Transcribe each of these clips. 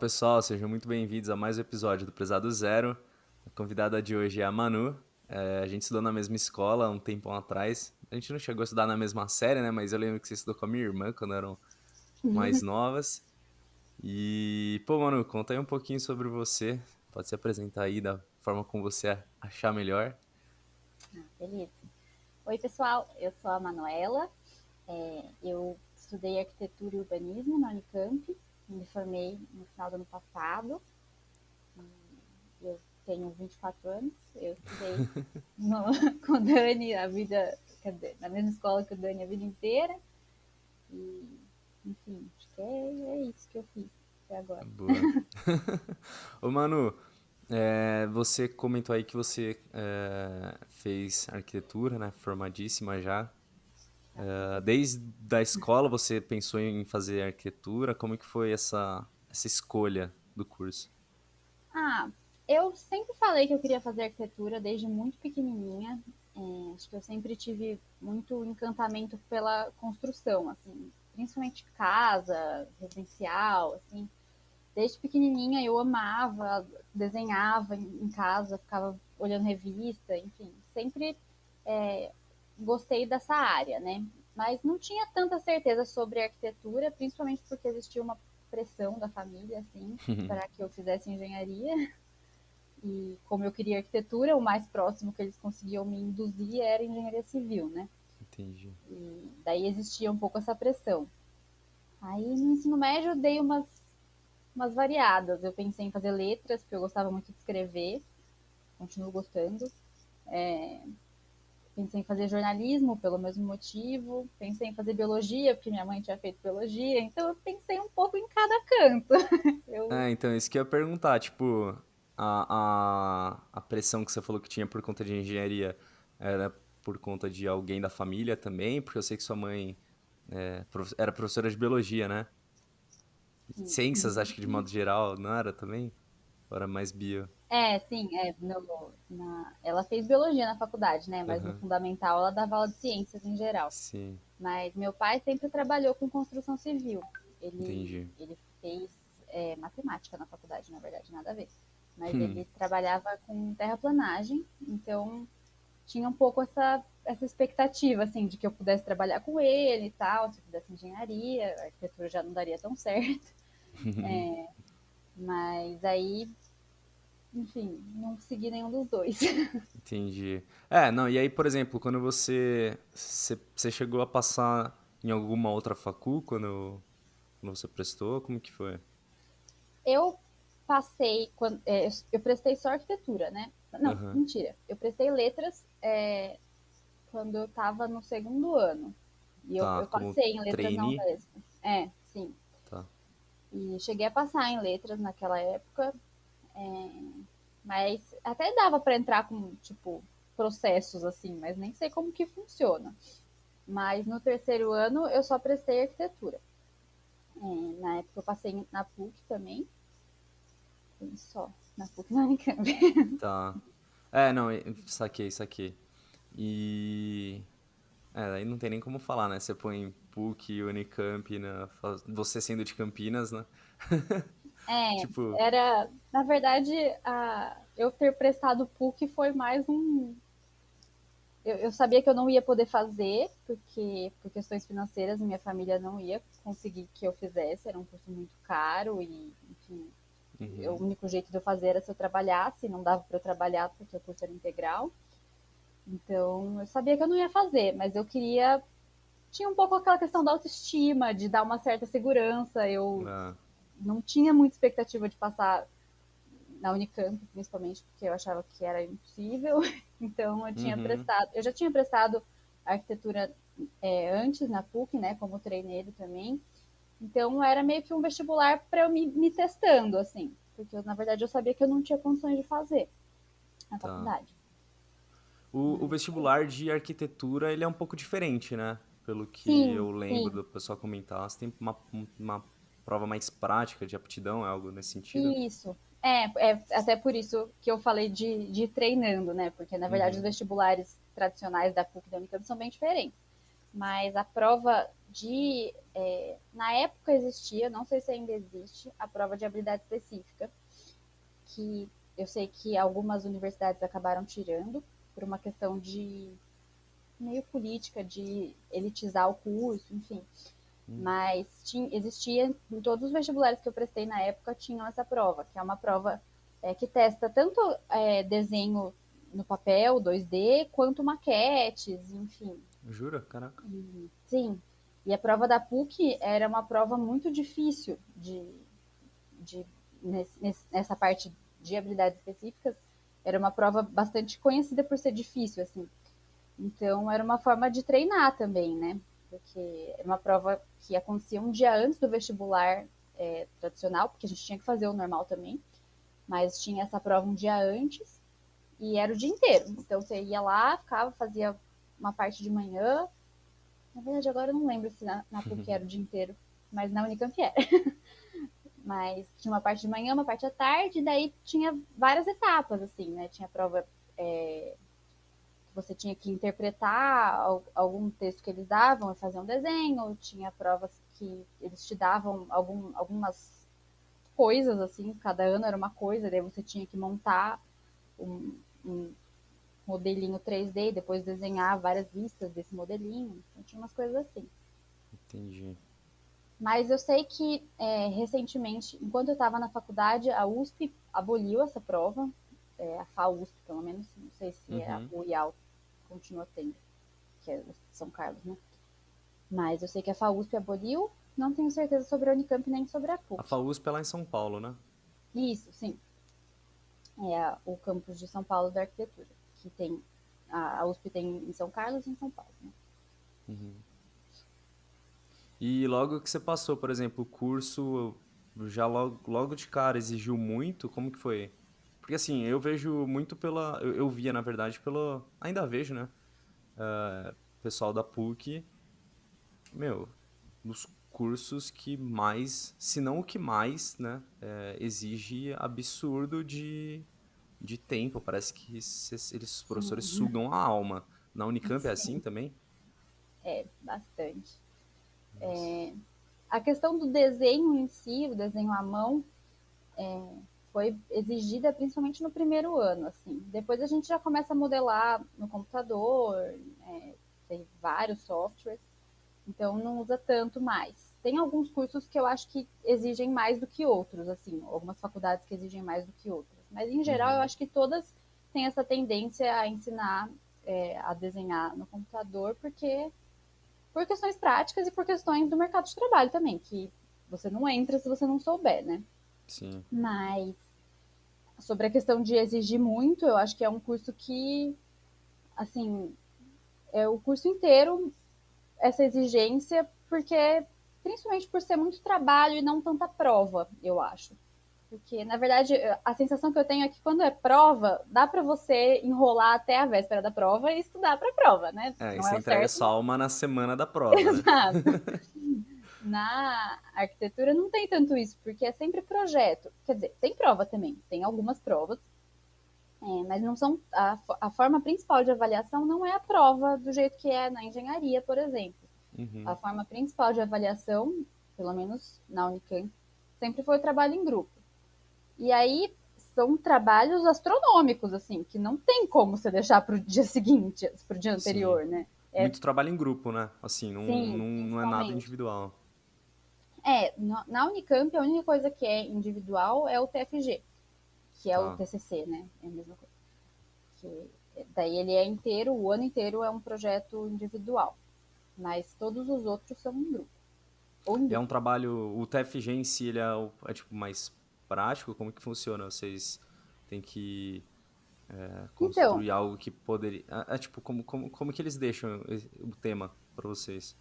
Pessoal, sejam muito bem-vindos a mais um episódio do Prezado Zero. A convidada de hoje é a Manu. A gente estudou na mesma escola há um tempão atrás. A gente não chegou a estudar na mesma série, né? Mas eu lembro que você estudou com a minha irmã quando eram mais novas. E, pô, Manu, conta aí um pouquinho sobre você. Pode se apresentar aí da forma como você achar melhor. Beleza. Oi, pessoal, eu sou a Manuela, eu estudei arquitetura e urbanismo na Unicamp, me formei no final do ano passado, eu tenho 24 anos, eu estudei no, com o Dani a vida, quer dizer, na mesma escola que o Dani a vida inteira, e enfim, acho que é isso que eu fiz até agora. Boa. Ô, Manu, você comentou aí que você fez arquitetura, né? Formadíssima já. Desde a escola você pensou em fazer arquitetura? Como que foi essa escolha do curso? Ah, eu sempre falei que eu queria fazer arquitetura desde muito pequenininha. Acho que eu sempre tive muito encantamento pela construção, assim, principalmente casa, residencial, assim. Desde pequenininha eu amava, desenhava em casa, ficava olhando revista, enfim, sempre é, gostei dessa área, né? Mas não tinha tanta certeza sobre arquitetura, principalmente porque existia uma pressão da família, assim, para que eu fizesse engenharia. E como eu queria arquitetura, o mais próximo que eles conseguiam me induzir era engenharia civil, né? Entendi. E daí existia um pouco essa pressão. Aí no ensino médio eu dei umas variadas. Eu pensei em fazer letras, porque eu gostava muito de escrever, continuo gostando. Pensei em fazer jornalismo pelo mesmo motivo. Pensei em fazer biologia, porque minha mãe tinha feito biologia. Então eu pensei um pouco em cada canto. Eu, Então, isso que eu ia perguntar, tipo, a pressão que você falou que tinha por conta de engenharia era por conta de alguém da família também? Porque eu sei que sua mãe era professora de biologia, né? Ciências, acho que de modo geral, não era também? Ou era mais bio? sim, ela fez biologia na faculdade, né? Mas no Aham, fundamental ela dava aula de ciências em geral. sim, Mas meu pai sempre trabalhou com construção civil. entendi. Ele fez matemática na faculdade, na verdade, nada a ver. Mas ele trabalhava com terraplanagem, então tinha um pouco essa expectativa, assim, de que eu pudesse trabalhar com ele e tal, se eu fizesse engenharia, a arquitetura já não daria tão certo. Mas aí, enfim, não segui nenhum dos dois. Entendi. Não, e aí, por exemplo, quando você chegou a passar em alguma outra facul quando você prestou, como que foi? Eu passei, eu prestei só arquitetura, né? Não, Aham. mentira. Eu prestei letras quando eu estava no segundo ano. E Tá, eu como passei em letras na trainee? Unesp. Sim. Tá. E cheguei a passar em letras naquela época, mas até dava para entrar com, tipo, processos assim, mas nem sei como que funciona. Mas no terceiro ano eu só prestei arquitetura. Na época eu passei na PUC também, só, na PUC na Unicamp. Tá. Não, saquei, saquei. E. Aí não tem nem como falar, né? Você põe PUC, Unicamp, você sendo de Campinas, né? Tipo, Na verdade, eu ter prestado PUC foi mais um. Eu sabia que eu não ia poder fazer, porque por questões financeiras minha família não ia conseguir que eu fizesse, era um curso muito caro e, enfim, o uhum, único jeito de eu fazer era se eu trabalhasse, não dava para eu trabalhar porque o curso era integral. Então, eu sabia que eu não ia fazer, mas eu queria. Tinha um pouco aquela questão da autoestima, de dar uma certa segurança. Eu ah, não tinha muita expectativa de passar na Unicamp, principalmente, porque eu achava que era impossível. Então, uhum, eu já tinha prestado arquitetura antes na PUC, né, como treineiro também. Então, era meio que um vestibular para eu me testando, assim, porque na verdade eu sabia que eu não tinha condições de fazer na tá. faculdade. O Mas, vestibular de arquitetura, ele é um pouco diferente, né? Pelo que sim, eu lembro sim, do pessoal comentar, você tem uma prova mais prática de aptidão, é algo nesse sentido? isso. É até por isso que eu falei de treinando, né? Porque na verdade os Uhum, vestibulares tradicionais da PUC e da Unicamp são bem diferentes. mas a prova na época existia, não sei se ainda existe, a prova de habilidade específica, que eu sei que algumas universidades acabaram tirando por uma questão de meio política, de elitizar o curso, enfim. Mas existia, em todos os vestibulares que eu prestei na época, tinham essa prova, que é uma prova que testa tanto desenho no papel, 2D, quanto maquetes, enfim. Jura? Caraca. Sim. E a prova da PUC era uma prova muito difícil de nessa parte de habilidades específicas. Era uma prova bastante conhecida por ser difícil, assim. Então, era uma forma de treinar também, né? Porque era uma prova que acontecia um dia antes do vestibular tradicional, porque a gente tinha que fazer o normal também, mas tinha essa prova um dia antes e era o dia inteiro. Então, você ia lá, ficava, fazia uma parte de manhã. Na verdade, agora eu não lembro se na PUC era o dia inteiro, mas na Unicamp era. Mas tinha uma parte de manhã, uma parte à tarde, e daí tinha várias etapas, assim, né? Tinha prova você tinha que interpretar algum texto que eles davam e fazer um desenho, tinha provas que eles te davam algumas coisas, assim, cada ano era uma coisa, daí você tinha que montar um modelinho 3D e depois desenhar várias vistas desse modelinho, então tinha umas coisas assim. Entendi. Mas eu sei que recentemente, enquanto eu estava na faculdade, a USP aboliu essa prova, a FAUSP pelo menos, não sei se é a Uhum. UIAL continua tendo, que é São Carlos, né? Mas eu sei que a FAUSP aboliu, não tenho certeza sobre a Unicamp nem sobre a A PUC. FAUSP é lá em São Paulo, né? Isso, sim. É o campus de São Paulo da arquitetura, que tem a USP tem em São Carlos e em São Paulo. Né? E logo que você passou, por exemplo, o curso já logo de cara exigiu muito? Como que foi? Porque assim, eu vejo muito pela. Eu via, na verdade, pelo. Ainda vejo, né? Pessoal da PUC, meu, nos cursos que mais, se não o que mais, né? Exige absurdo de tempo. Parece que os professores Sim, sugam a alma. Na Unicamp é assim sim, também? bastante. Nossa. A questão do desenho em si, o desenho à mão, foi exigida principalmente no primeiro ano, assim. Depois a gente já começa a modelar no computador, tem vários softwares, então não usa tanto mais. Tem alguns cursos que eu acho que exigem mais do que outros, assim, algumas faculdades que exigem mais do que outras. Mas em geral eu Uhum. acho que todas têm essa tendência a ensinar a desenhar no computador, porque por questões práticas e por questões do mercado de trabalho também, que você não entra se você não souber, né? Sim. Mas sobre a questão de exigir muito, eu acho que é um curso que, assim, é o curso inteiro essa exigência, porque principalmente por ser muito trabalho e não tanta prova, eu acho. Porque, na verdade, a sensação que eu tenho é que quando é prova, dá para você enrolar até a véspera da prova e estudar para a prova, né? É, e Não você é o entrega certo, mas só uma na semana da prova, né? exato. Na arquitetura não tem tanto isso, porque é sempre projeto. Quer dizer, tem prova também, tem algumas provas, mas não são. A forma principal de avaliação não é a prova do jeito que é na engenharia, por exemplo. A Uhum. forma principal de avaliação, pelo menos na Unicamp, sempre foi o trabalho em grupo. E aí são trabalhos astronômicos, assim, que não tem como você deixar para o dia seguinte, para o dia Sim. anterior, né? Muito trabalho em grupo, né? Assim, Sim, não é nada principalmente. individual. Na Unicamp, a única coisa que é individual é o TFG, que é o Tá. TCC, né? É a mesma coisa. Daí ele é inteiro, o ano inteiro é um projeto individual, mas todos os outros são em grupo, ou em E é um dupla. trabalho. O TFG em si, ele é tipo mais prático? Como que funciona? Vocês têm que Então, construir algo que poderia. Tipo, como que eles deixam o tema para vocês?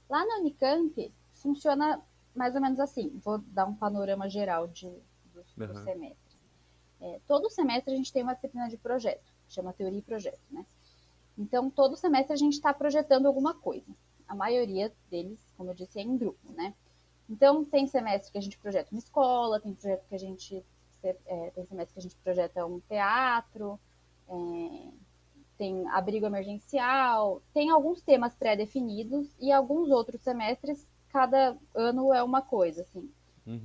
lá na Unicamp funciona mais ou menos assim. Vou dar um panorama geral dos Aham. semestres. Todo semestre a gente tem uma disciplina de projeto, chama teoria e projeto, né? Então, todo semestre a gente está projetando alguma coisa. A maioria deles, como eu disse, é em grupo, né? Então, tem semestre que a gente projeta uma escola, tem projeto que a gente tem semestre que a gente projeta um teatro, tem abrigo emergencial, tem alguns temas pré-definidos e alguns outros semestres, cada ano é uma coisa, assim.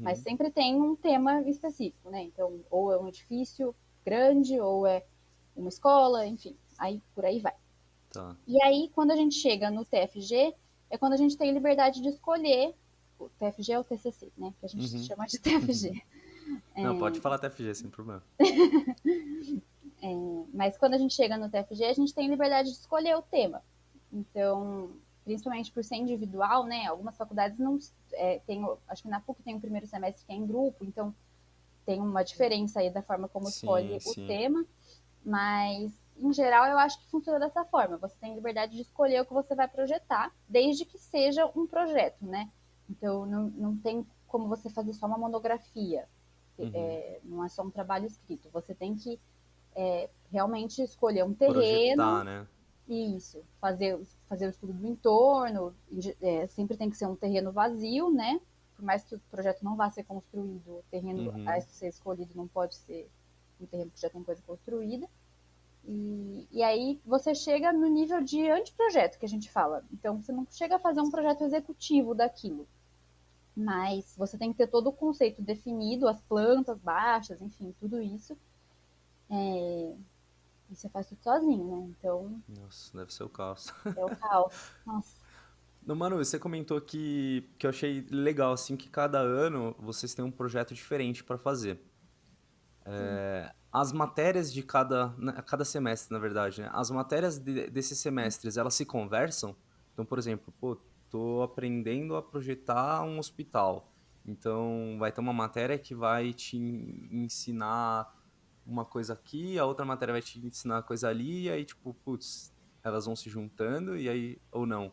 Mas Uhum. sempre tem um tema específico, né? Então, ou é um edifício grande, ou é uma escola, enfim, aí por aí vai. Tá. E aí, quando a gente chega no TFG, é quando a gente tem liberdade de escolher, o TFG é o TCC, né? Que a gente Uhum. chama de TFG. Não, pode falar até FG, sem problema. Mas quando a gente chega no TFG, a gente tem liberdade de escolher o tema. Então, principalmente por ser individual, né? Algumas faculdades não tem, acho que na PUC tem o primeiro semestre que é em grupo, então tem uma diferença aí da forma como Sim, escolhe o sim. tema, mas em geral eu acho que funciona dessa forma. Você tem liberdade de escolher o que você vai projetar, desde que seja um projeto, né? Então não tem como você fazer só uma monografia, Uhum. não é só um trabalho escrito. Você tem que realmente escolher um terreno, Projetar, né? isso, fazer o estudo do entorno, sempre tem que ser um terreno vazio, né? Por mais que o projeto não vá ser construído, o terreno a Uhum. ser escolhido não pode ser um terreno que já tem coisa construída. E aí você chega no nível de anteprojeto, que a gente fala. Então você não chega a fazer um projeto executivo daquilo, mas você tem que ter todo o conceito definido, as plantas baixas, enfim, tudo isso. E você faz tudo sozinho, né? Então Nossa, deve ser o caos. é o caos. Nossa. Não, mano, você comentou que eu achei legal, assim, que cada ano vocês têm um projeto diferente pra fazer. Sim. As matérias de cada semestre, na verdade, né? As matérias desses semestres, elas se conversam? Então, por exemplo, pô, tô aprendendo a projetar um hospital. Então, vai ter uma matéria que vai te ensinar uma coisa aqui, a outra matéria vai te ensinar coisa ali, e aí, tipo, putz, elas vão se juntando, e aí, ou não?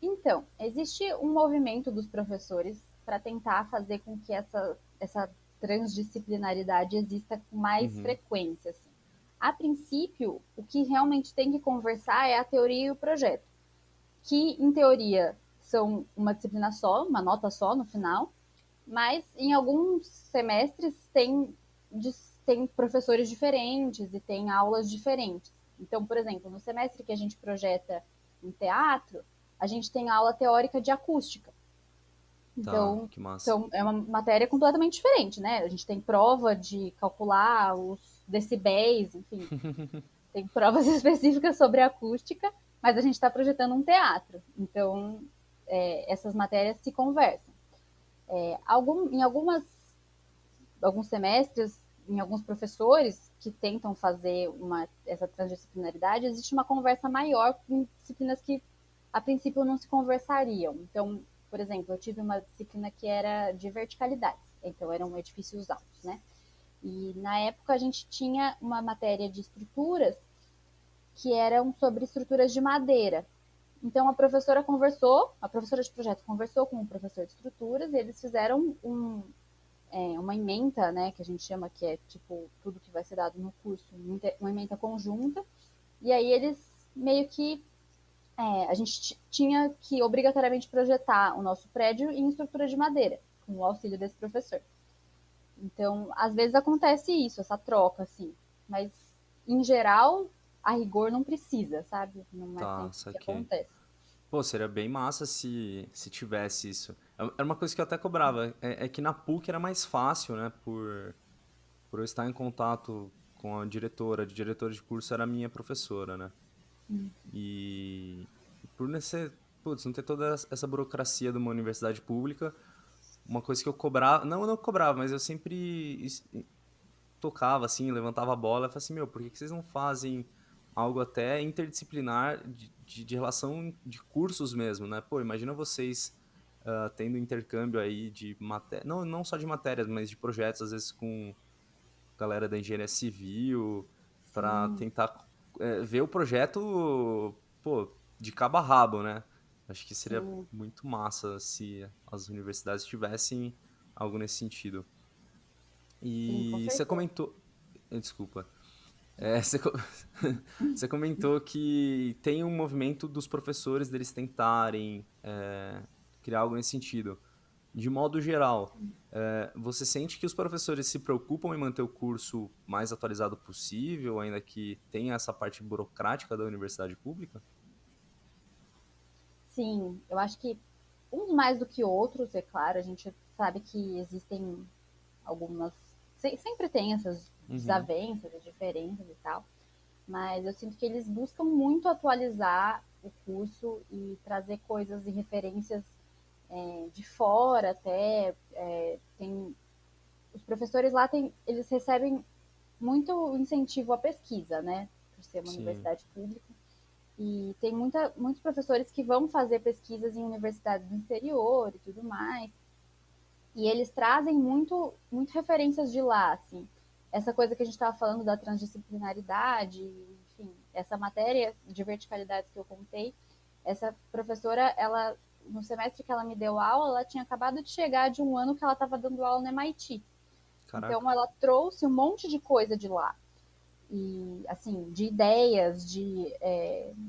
Então, existe um movimento dos professores para tentar fazer com que essa transdisciplinaridade exista com mais Uhum, frequência. Assim. A princípio, o que realmente tem que conversar é a teoria e o projeto, que, em teoria, são uma disciplina só, uma nota só no final, mas em alguns semestres tem professores diferentes e tem aulas diferentes. Então, por exemplo, no semestre que a gente projeta em teatro, a gente tem aula teórica de acústica. tá, Então, que massa. então é uma matéria completamente diferente, né? A gente tem prova de calcular os decibéis, enfim, tem provas específicas sobre acústica, mas a gente está projetando um teatro. Então, essas matérias se conversam. Em alguns semestres, em alguns professores que tentam fazer essa transdisciplinaridade, existe uma conversa maior com disciplinas que a princípio não se conversariam. Então, por exemplo, eu tive uma disciplina que era de verticalidade, então eram edifícios altos, né? E na época a gente tinha uma matéria de estruturas que eram sobre estruturas de madeira. Então a professora de projeto conversou com o professor de estruturas e eles fizeram uma ementa, né, que a gente chama que é tipo tudo que vai ser dado no curso, uma ementa conjunta. E aí eles meio que a gente tinha que obrigatoriamente projetar o nosso prédio em estrutura de madeira, com o auxílio desse professor. Então, às vezes acontece isso, essa troca, assim. Mas, em geral, a rigor não precisa, sabe? Não é Tá, sempre que saquei. acontece. Pô, seria bem massa se tivesse isso. Era uma coisa que eu até cobrava. É que na PUC era mais fácil, né? Por eu estar em contato com a diretora de curso era a minha professora, né? E por não ser, putz, não ter toda essa burocracia de uma universidade pública, uma coisa que eu cobrava, não cobrava, mas eu sempre tocava assim, levantava a bola e falava assim, meu, por que vocês não fazem algo até interdisciplinar de relação de cursos mesmo, né? Pô, imagina vocês tendo intercâmbio aí de matéria, não só de matérias, mas de projetos, às vezes com galera da engenharia civil, para Sim, tentar ver o projeto, pô, de cabo a rabo, né? Acho que seria sim, muito massa se as universidades tivessem algo nesse sentido. sim, com E você certeza. comentou. Desculpa. Você, você comentou que tem um movimento dos professores deles tentarem criar algo nesse sentido. De modo geral, você sente que os professores se preocupam em manter o curso mais atualizado possível, ainda que tenha essa parte burocrática da universidade pública? Sim, eu acho que uns mais do que outros, é claro, a gente sabe que existem algumas. Sempre tem essas Uhum, desavenças e diferenças e tal, mas eu sinto que eles buscam muito atualizar o curso e trazer coisas e referências de fora até. Tem, os professores lá eles recebem muito incentivo à pesquisa, né? Por ser uma sim, universidade pública. E tem muitos professores que vão fazer pesquisas em universidades do exterior e tudo mais. E eles trazem muito referências de lá, assim. Essa coisa que a gente estava falando da transdisciplinaridade, enfim, essa matéria de verticalidades que eu contei, essa professora, ela no semestre que ela me deu aula, ela tinha acabado de chegar de um ano que ela estava dando aula no MIT. caraca. Então ela trouxe um monte de coisa de lá e assim de ideias, de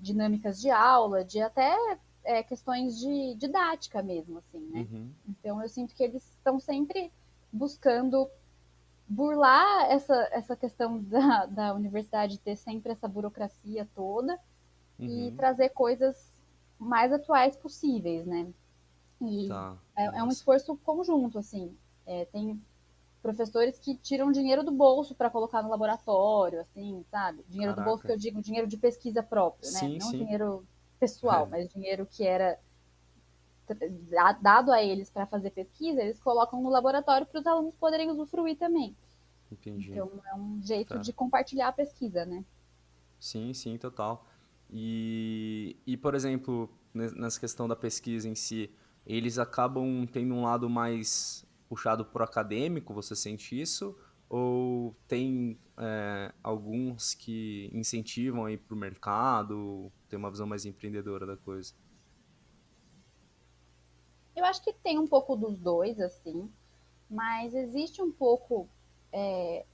dinâmicas de aula, de até questões de didática mesmo, assim, né? Uhum, Então eu sinto que eles estão sempre buscando burlar essa questão da universidade ter sempre essa burocracia toda e uhum, trazer coisas mais atuais possíveis, né? E tá, é um massa. esforço conjunto, assim. Tem professores que tiram dinheiro do bolso para colocar no laboratório, assim, sabe? Dinheiro do bolso que Caraca. eu digo dinheiro de pesquisa próprio, né? Sim, Não sim. dinheiro pessoal, mas dinheiro que era dado a eles para fazer pesquisa, eles colocam no laboratório para os alunos poderem usufruir também. Entendi. Então é um jeito de Cara, compartilhar a pesquisa, né? sim, sim, total. Por exemplo, nessa questão da pesquisa em si, eles acabam tendo um lado mais puxado pro acadêmico, você sente isso? Ou tem alguns que incentivam aí pro mercado, tem uma visão mais empreendedora da coisa? Eu acho que tem um pouco dos dois, assim, mas existe um pouco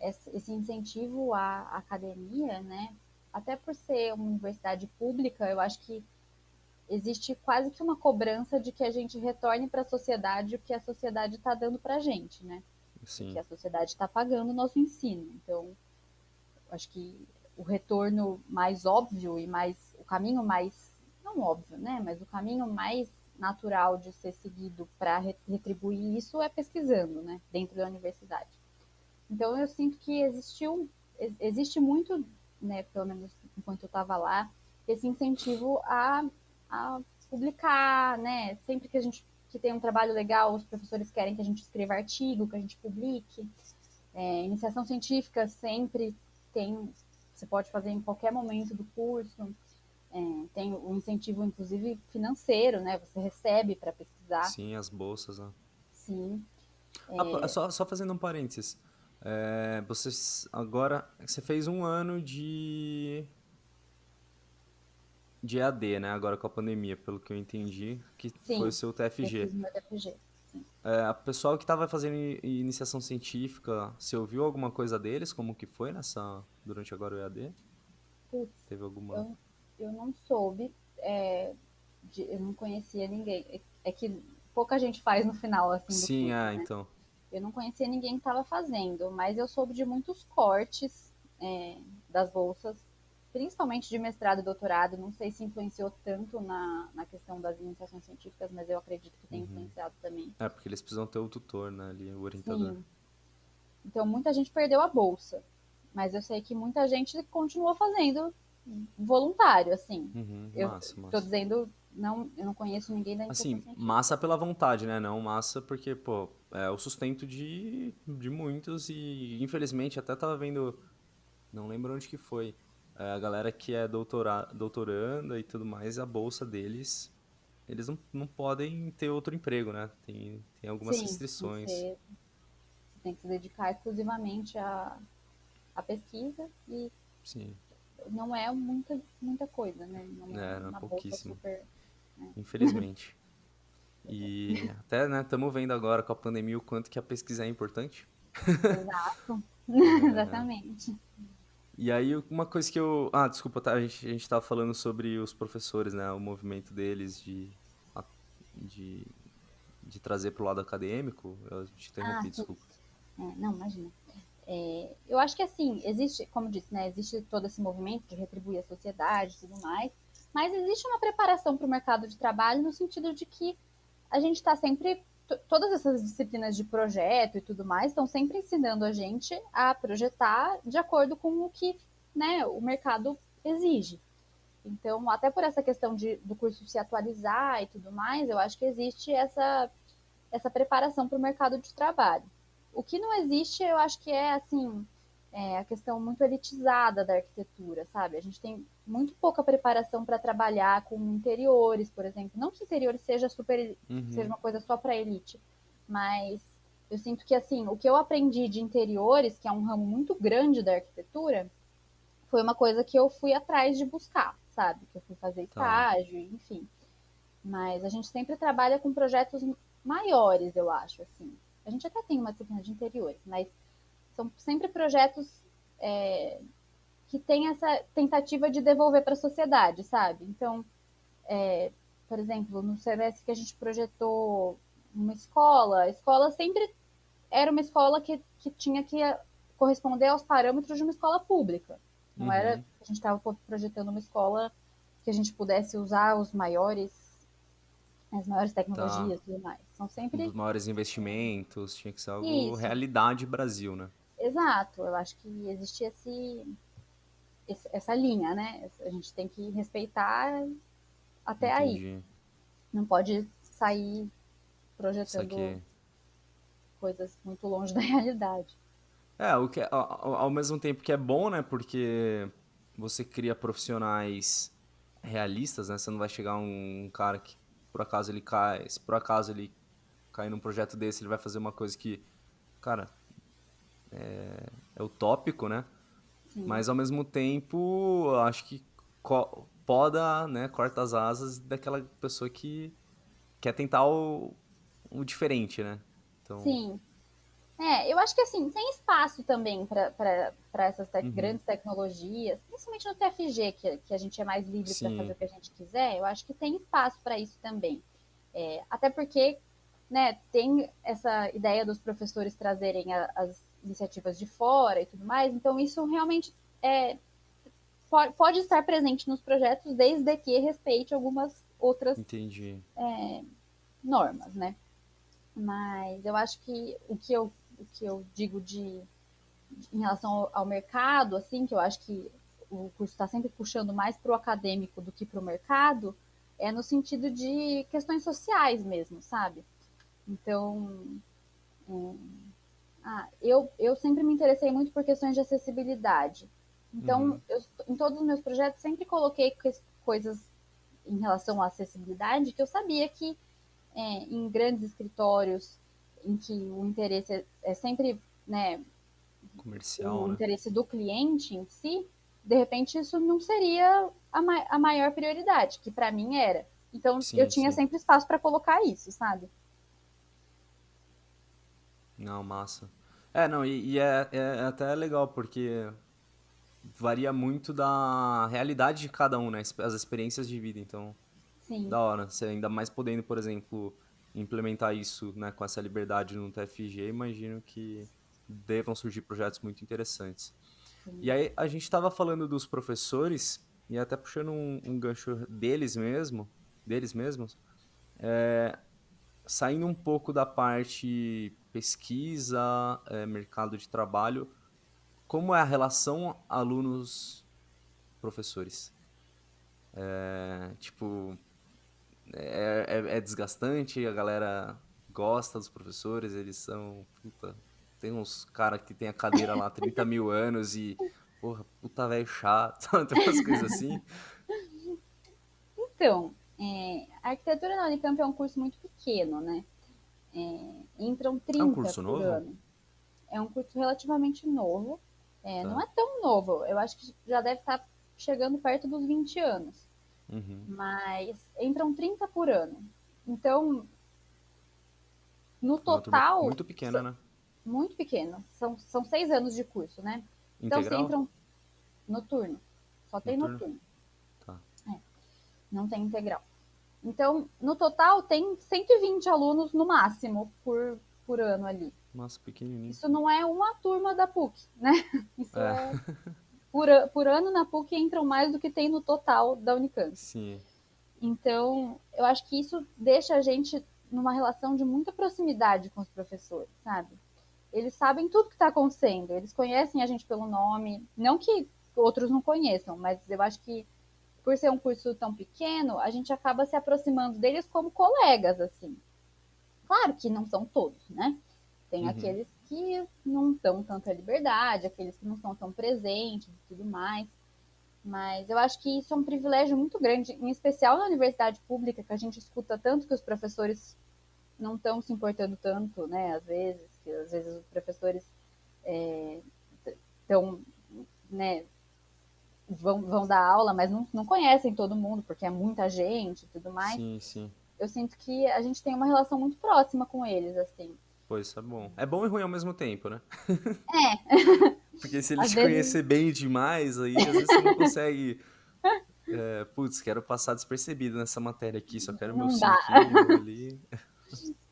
esse incentivo à academia, né? Até por ser uma universidade pública, eu acho que existe quase que uma cobrança de que a gente retorne para a sociedade o que a sociedade está dando para a gente, né? Porque Sim, a sociedade está pagando o nosso ensino. Então, acho que o retorno mais óbvio e mais o caminho mais não óbvio, né? Mas o caminho mais natural de ser seguido para retribuir isso é pesquisando, né? Dentro da universidade. Então, eu sinto que existe muito, né? Pelo menos enquanto eu estava lá, esse incentivo a publicar, né? Sempre que a gente que tem um trabalho legal, os professores querem que a gente escreva artigo, que a gente publique. Iniciação científica sempre tem, você pode fazer em qualquer momento do curso. Tem um incentivo, inclusive, financeiro, né? Você recebe para pesquisar. sim, as bolsas, né? Sim, Só fazendo um parênteses. Você fez um ano de EAD, né? Agora com a pandemia, pelo que eu entendi, que foi o sim, seu eu TFG. fiz meu DPG. Sim. A pessoal que estava fazendo iniciação científica, você ouviu alguma coisa deles? Como que foi durante agora o EAD? Putz, Teve alguma? eu, eu não soube, eu não conhecia ninguém. É que pouca gente faz no final, assim, do Sim, curso, né? então. Eu não conhecia ninguém que estava fazendo, mas eu soube de muitos cortes das bolsas, principalmente de mestrado e doutorado. Não sei se influenciou tanto na questão das iniciações científicas, mas eu acredito que tem Uhum. influenciado também. É, porque eles precisam ter o tutor, né, ali, o orientador. Sim. Então, muita gente perdeu a bolsa, mas eu sei que muita gente continuou fazendo voluntário, assim. Uhum, Eu massa, estou massa. dizendo, não, eu não conheço ninguém da iniciação Assim, científica. massa pela vontade, né? Não massa porque, pô, é o sustento de muitos e, infelizmente, até tava vendo, não lembro onde que foi, a galera que é doutoranda e tudo mais, a bolsa deles, eles não podem ter outro emprego, né? Tem algumas Sim, restrições. você tem que se dedicar exclusivamente à pesquisa e Sim, não é muita coisa, né? Não é não é uma bolsa pouquíssimo, super. Né? infelizmente. E até, né, estamos vendo agora com a pandemia o quanto que a pesquisa é importante. Exato, exatamente. E aí, uma coisa que eu. Ah, desculpa, tá? A gente tava falando sobre os professores, né? O movimento deles a- de, de trazer para o lado acadêmico? Eu te Ah, interrompi, sim. desculpa. Não, imagina. Eu acho que assim, existe, como eu disse, né, existe todo esse movimento de retribuir a sociedade e tudo mais, mas existe uma preparação para o mercado de trabalho no sentido de que a gente está sempre, todas essas disciplinas de projeto e tudo mais, estão sempre ensinando a gente a projetar de acordo com o que, né, o mercado exige. Então, até por essa questão do curso se atualizar e tudo mais, eu acho que existe essa preparação para o mercado de trabalho. O que não existe, eu acho que é assim, a questão muito elitizada da arquitetura, sabe? A gente tem muito pouca preparação para trabalhar com interiores, por exemplo. Não que interiores seja Uhum. uma coisa só para elite, mas eu sinto que assim, o que eu aprendi de interiores, que é um ramo muito grande da arquitetura, foi uma coisa que eu fui atrás de buscar, sabe? Que eu fui fazer Tá. estágio, enfim. Mas a gente sempre trabalha com projetos maiores, eu acho, assim. A gente até tem uma disciplina de interiores, mas são sempre projetos é, que têm essa tentativa de devolver para a sociedade, sabe? Então, por exemplo, no semestre que a gente projetou uma escola, a escola sempre era uma escola que tinha que corresponder aos parâmetros de uma escola pública. Não era Uhum. a gente estava projetando uma escola que a gente pudesse usar as maiores Tá. tecnologias e tudo mais. São Um dos sempre maiores investimentos, tinha que ser algo isso. realidade Brasil, né? Exato. Eu acho que existe essa linha, né? A gente tem que respeitar até aí. Entendi. Não pode sair Isso projetando aqui. coisas muito longe da realidade. É, o que ao mesmo tempo que é bom, né? Porque você cria profissionais realistas, né? Você não vai chegar um cara que por acaso ele cai, se por acaso ele cair num projeto desse, ele vai fazer uma coisa que, cara, é utópico, né? Sim, Mas ao mesmo tempo, eu acho que poda, né, corta as asas daquela pessoa que quer tentar o diferente, né? Então, sim. Eu acho que assim, tem espaço também para essas uhum, grandes tecnologias, principalmente no TFG, que a gente é mais livre para fazer sim, o que a gente quiser, eu acho que tem espaço para isso também. Até porque, né, tem essa ideia dos professores trazerem as iniciativas de fora e tudo mais, então isso realmente é, pode estar presente nos projetos desde que respeite algumas outras entendi. normas, né? Mas eu acho que o que eu digo em relação ao mercado, assim, que eu acho que o curso está sempre puxando mais para o acadêmico do que para o mercado, é no sentido de questões sociais mesmo, sabe? Então, eu sempre me interessei muito por questões de acessibilidade. Então, Uhum, em todos os meus projetos, sempre coloquei coisas em relação à acessibilidade que eu sabia que em grandes escritórios em que o interesse é sempre, né, comercial, o né? interesse do cliente em si, de repente isso não seria a maior prioridade, que para mim era. Então eu Sim, tinha sim. sempre espaço para colocar isso, sabe? Não, massa. É, não, é até legal, porque varia muito da realidade de cada um, né? As experiências de vida, então, Sim, da hora. Você ainda mais podendo, por exemplo, implementar isso, né, com essa liberdade no TFG, imagino que devam surgir projetos muito interessantes. E sim. aí, a gente estava falando dos professores, e até puxando um gancho deles mesmos, saindo um pouco da parte pesquisa, mercado de trabalho, como é a relação alunos-professores? Tipo, é desgastante, a galera gosta dos professores, eles são. Puta, tem uns cara que tem a cadeira lá há 30 mil anos e. Porra, puta velho chato, tem umas coisas assim. Então, a arquitetura na Unicamp é um curso muito pequeno, né? Entram É um 30 curso por novo? ano. É um curso relativamente novo. Não Tá. é tão novo, eu acho que já deve estar chegando perto dos 20 anos. Uhum. Mas entram 30 por ano. Então, no É uma turma total, muito pequena, né? muito pequeno. São 6 anos de curso, né? Então, se Integral? entram noturno. Só tem Noturno? noturno. Tá. Não tem integral. Então, no total, tem 120 alunos no máximo por ano ali. Nossa, pequenininho. Isso não é uma turma da PUC, né? Isso É, é por ano na PUC entram mais do que tem no total da Unicamp. sim, Então, eu acho que isso deixa a gente numa relação de muita proximidade com os professores, sabe? Eles sabem tudo que está acontecendo, eles conhecem a gente pelo nome, não que outros não conheçam, mas eu acho que por ser um curso tão pequeno, a gente acaba se aproximando deles como colegas, assim. Claro que não são todos, né? Tem uhum, aqueles que não dão tanta liberdade, aqueles que não são tão presentes e tudo mais. Mas eu acho que isso é um privilégio muito grande, em especial na universidade pública, que a gente escuta tanto que os professores não estão se importando tanto, né? Às vezes os professores estão, né, vão dar aula, mas não conhecem todo mundo, porque é muita gente e tudo mais. sim, sim. Eu sinto que a gente tem uma relação muito próxima com eles, assim. Pô, isso é bom. É bom e ruim ao mesmo tempo, né? É, Porque se ele às te vezes conhecer bem demais, aí às vezes você não consegue. Putz, quero passar despercebido nessa matéria aqui, só quero meu não dá. cinquinho ali.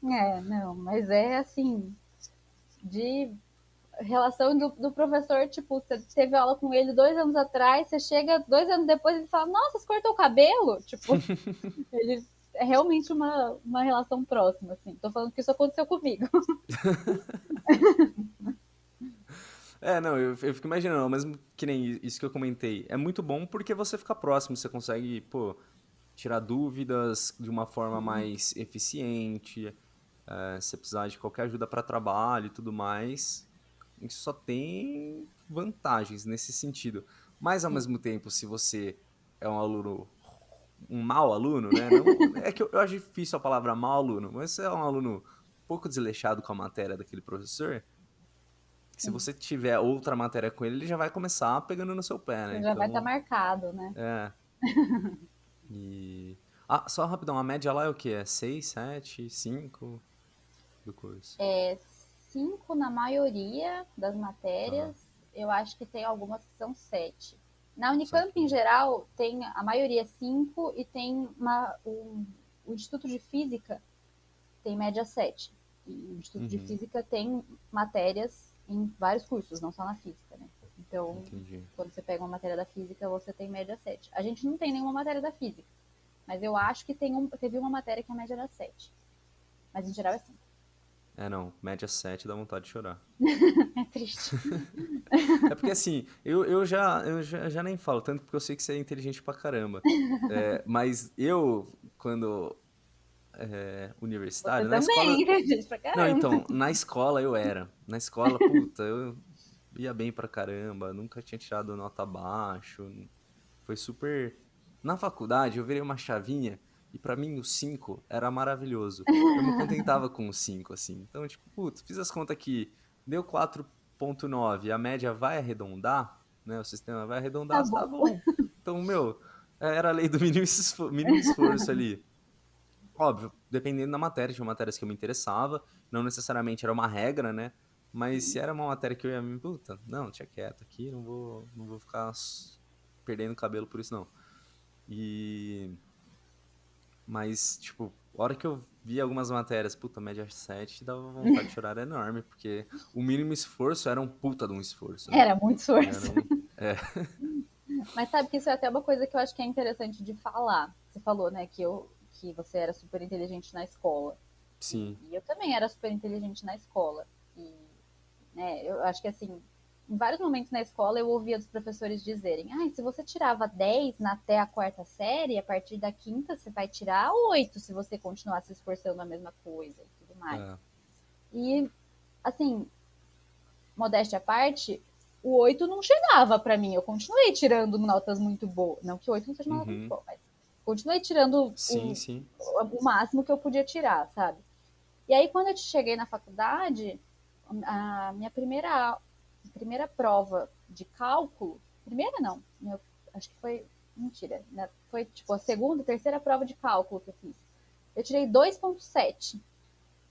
É, não, mas é assim, de relação do professor, tipo, você teve aula com ele 2 anos atrás, você chega 2 anos depois e fala, nossa, você cortou o cabelo? Tipo, ele é realmente uma relação próxima, assim. Tô falando que isso aconteceu comigo. Não, eu fico imaginando, mesmo que nem isso que eu comentei. É muito bom porque você fica próximo, você consegue, pô, tirar dúvidas de uma forma mais eficiente. Se você precisar de qualquer ajuda para trabalho e tudo mais, isso só tem vantagens nesse sentido. Mas ao Sim. mesmo tempo, se você é um aluno, um mau aluno, né? Não, é que eu acho difícil a palavra mau aluno, mas você é um aluno pouco desleixado com a matéria daquele professor, se Sim. você tiver outra matéria com ele, ele já vai começar pegando no seu pé, né? Já vai estar Então, marcado, né? é. E. Ah, só rapidão, a média lá é o quê? É 6, 7, 5 do curso? É 5 na maioria das Tá, matérias, eu acho que tem algumas que são 7. Na Unicamp, em saquei. geral, tem a maioria 5 e tem o Instituto de Física tem média 7. E o Instituto de Uhum, Física tem matérias em vários cursos, não só na física, né? Então, entendi. quando você pega uma matéria da física, você tem média 7. A gente não tem nenhuma matéria da física, mas eu acho que teve uma matéria que a média era 7. Mas em geral é 5. Não, média 7 dá vontade de chorar. É triste. É porque assim, eu já nem falo tanto porque eu sei que você é inteligente pra caramba. Mas eu, quando Você universitário, na também, escola. né, gente? Pra Não, caramba. então, na escola eu era. Na escola, puta, eu ia bem pra caramba, nunca tinha tirado nota abaixo. Foi super. Na faculdade eu virei uma chavinha e pra mim o 5 era maravilhoso. Eu me contentava com o 5 assim. Então, tipo, putz, fiz as contas aqui, deu 4,9, a média vai arredondar, né? O sistema vai Tá arredondar, tá bom. bom. Então, meu, era a lei do mínimo esforço ali. Óbvio, dependendo da matéria, tinha matérias que eu me interessava, não necessariamente era uma regra, né? Mas se era uma matéria que eu ia me, puta, não, tinha quieto aqui, não vou ficar perdendo cabelo por isso não. E mas tipo, a hora que eu vi algumas matérias, puta, média 7 dava vontade de chorar enorme, porque o mínimo esforço era um puta de um esforço, né? Era muito Era esforço. um, é, Mas sabe que isso é até uma coisa que eu acho que é interessante de falar. Você falou, né, que você era super inteligente na escola. sim. E eu também era super inteligente na escola. E, né, eu acho que assim, em vários momentos na escola eu ouvia dos professores dizerem: ah, se você tirava 10 até a quarta série, a partir da quinta você vai tirar 8 se você continuar se esforçando na mesma coisa e tudo mais. É. E, assim, modéstia à parte, o 8 não chegava para mim. Eu continuei tirando notas muito boas. Não que 8 não seja uma nota muito Uhum. boa, mas continuei tirando Sim, sim. o máximo que eu podia tirar, sabe? E aí, quando eu cheguei na faculdade, a minha primeira prova de cálculo, primeira não, acho que foi, mentira, né? Foi tipo a segunda, terceira prova de cálculo que eu fiz. Eu tirei 2,7.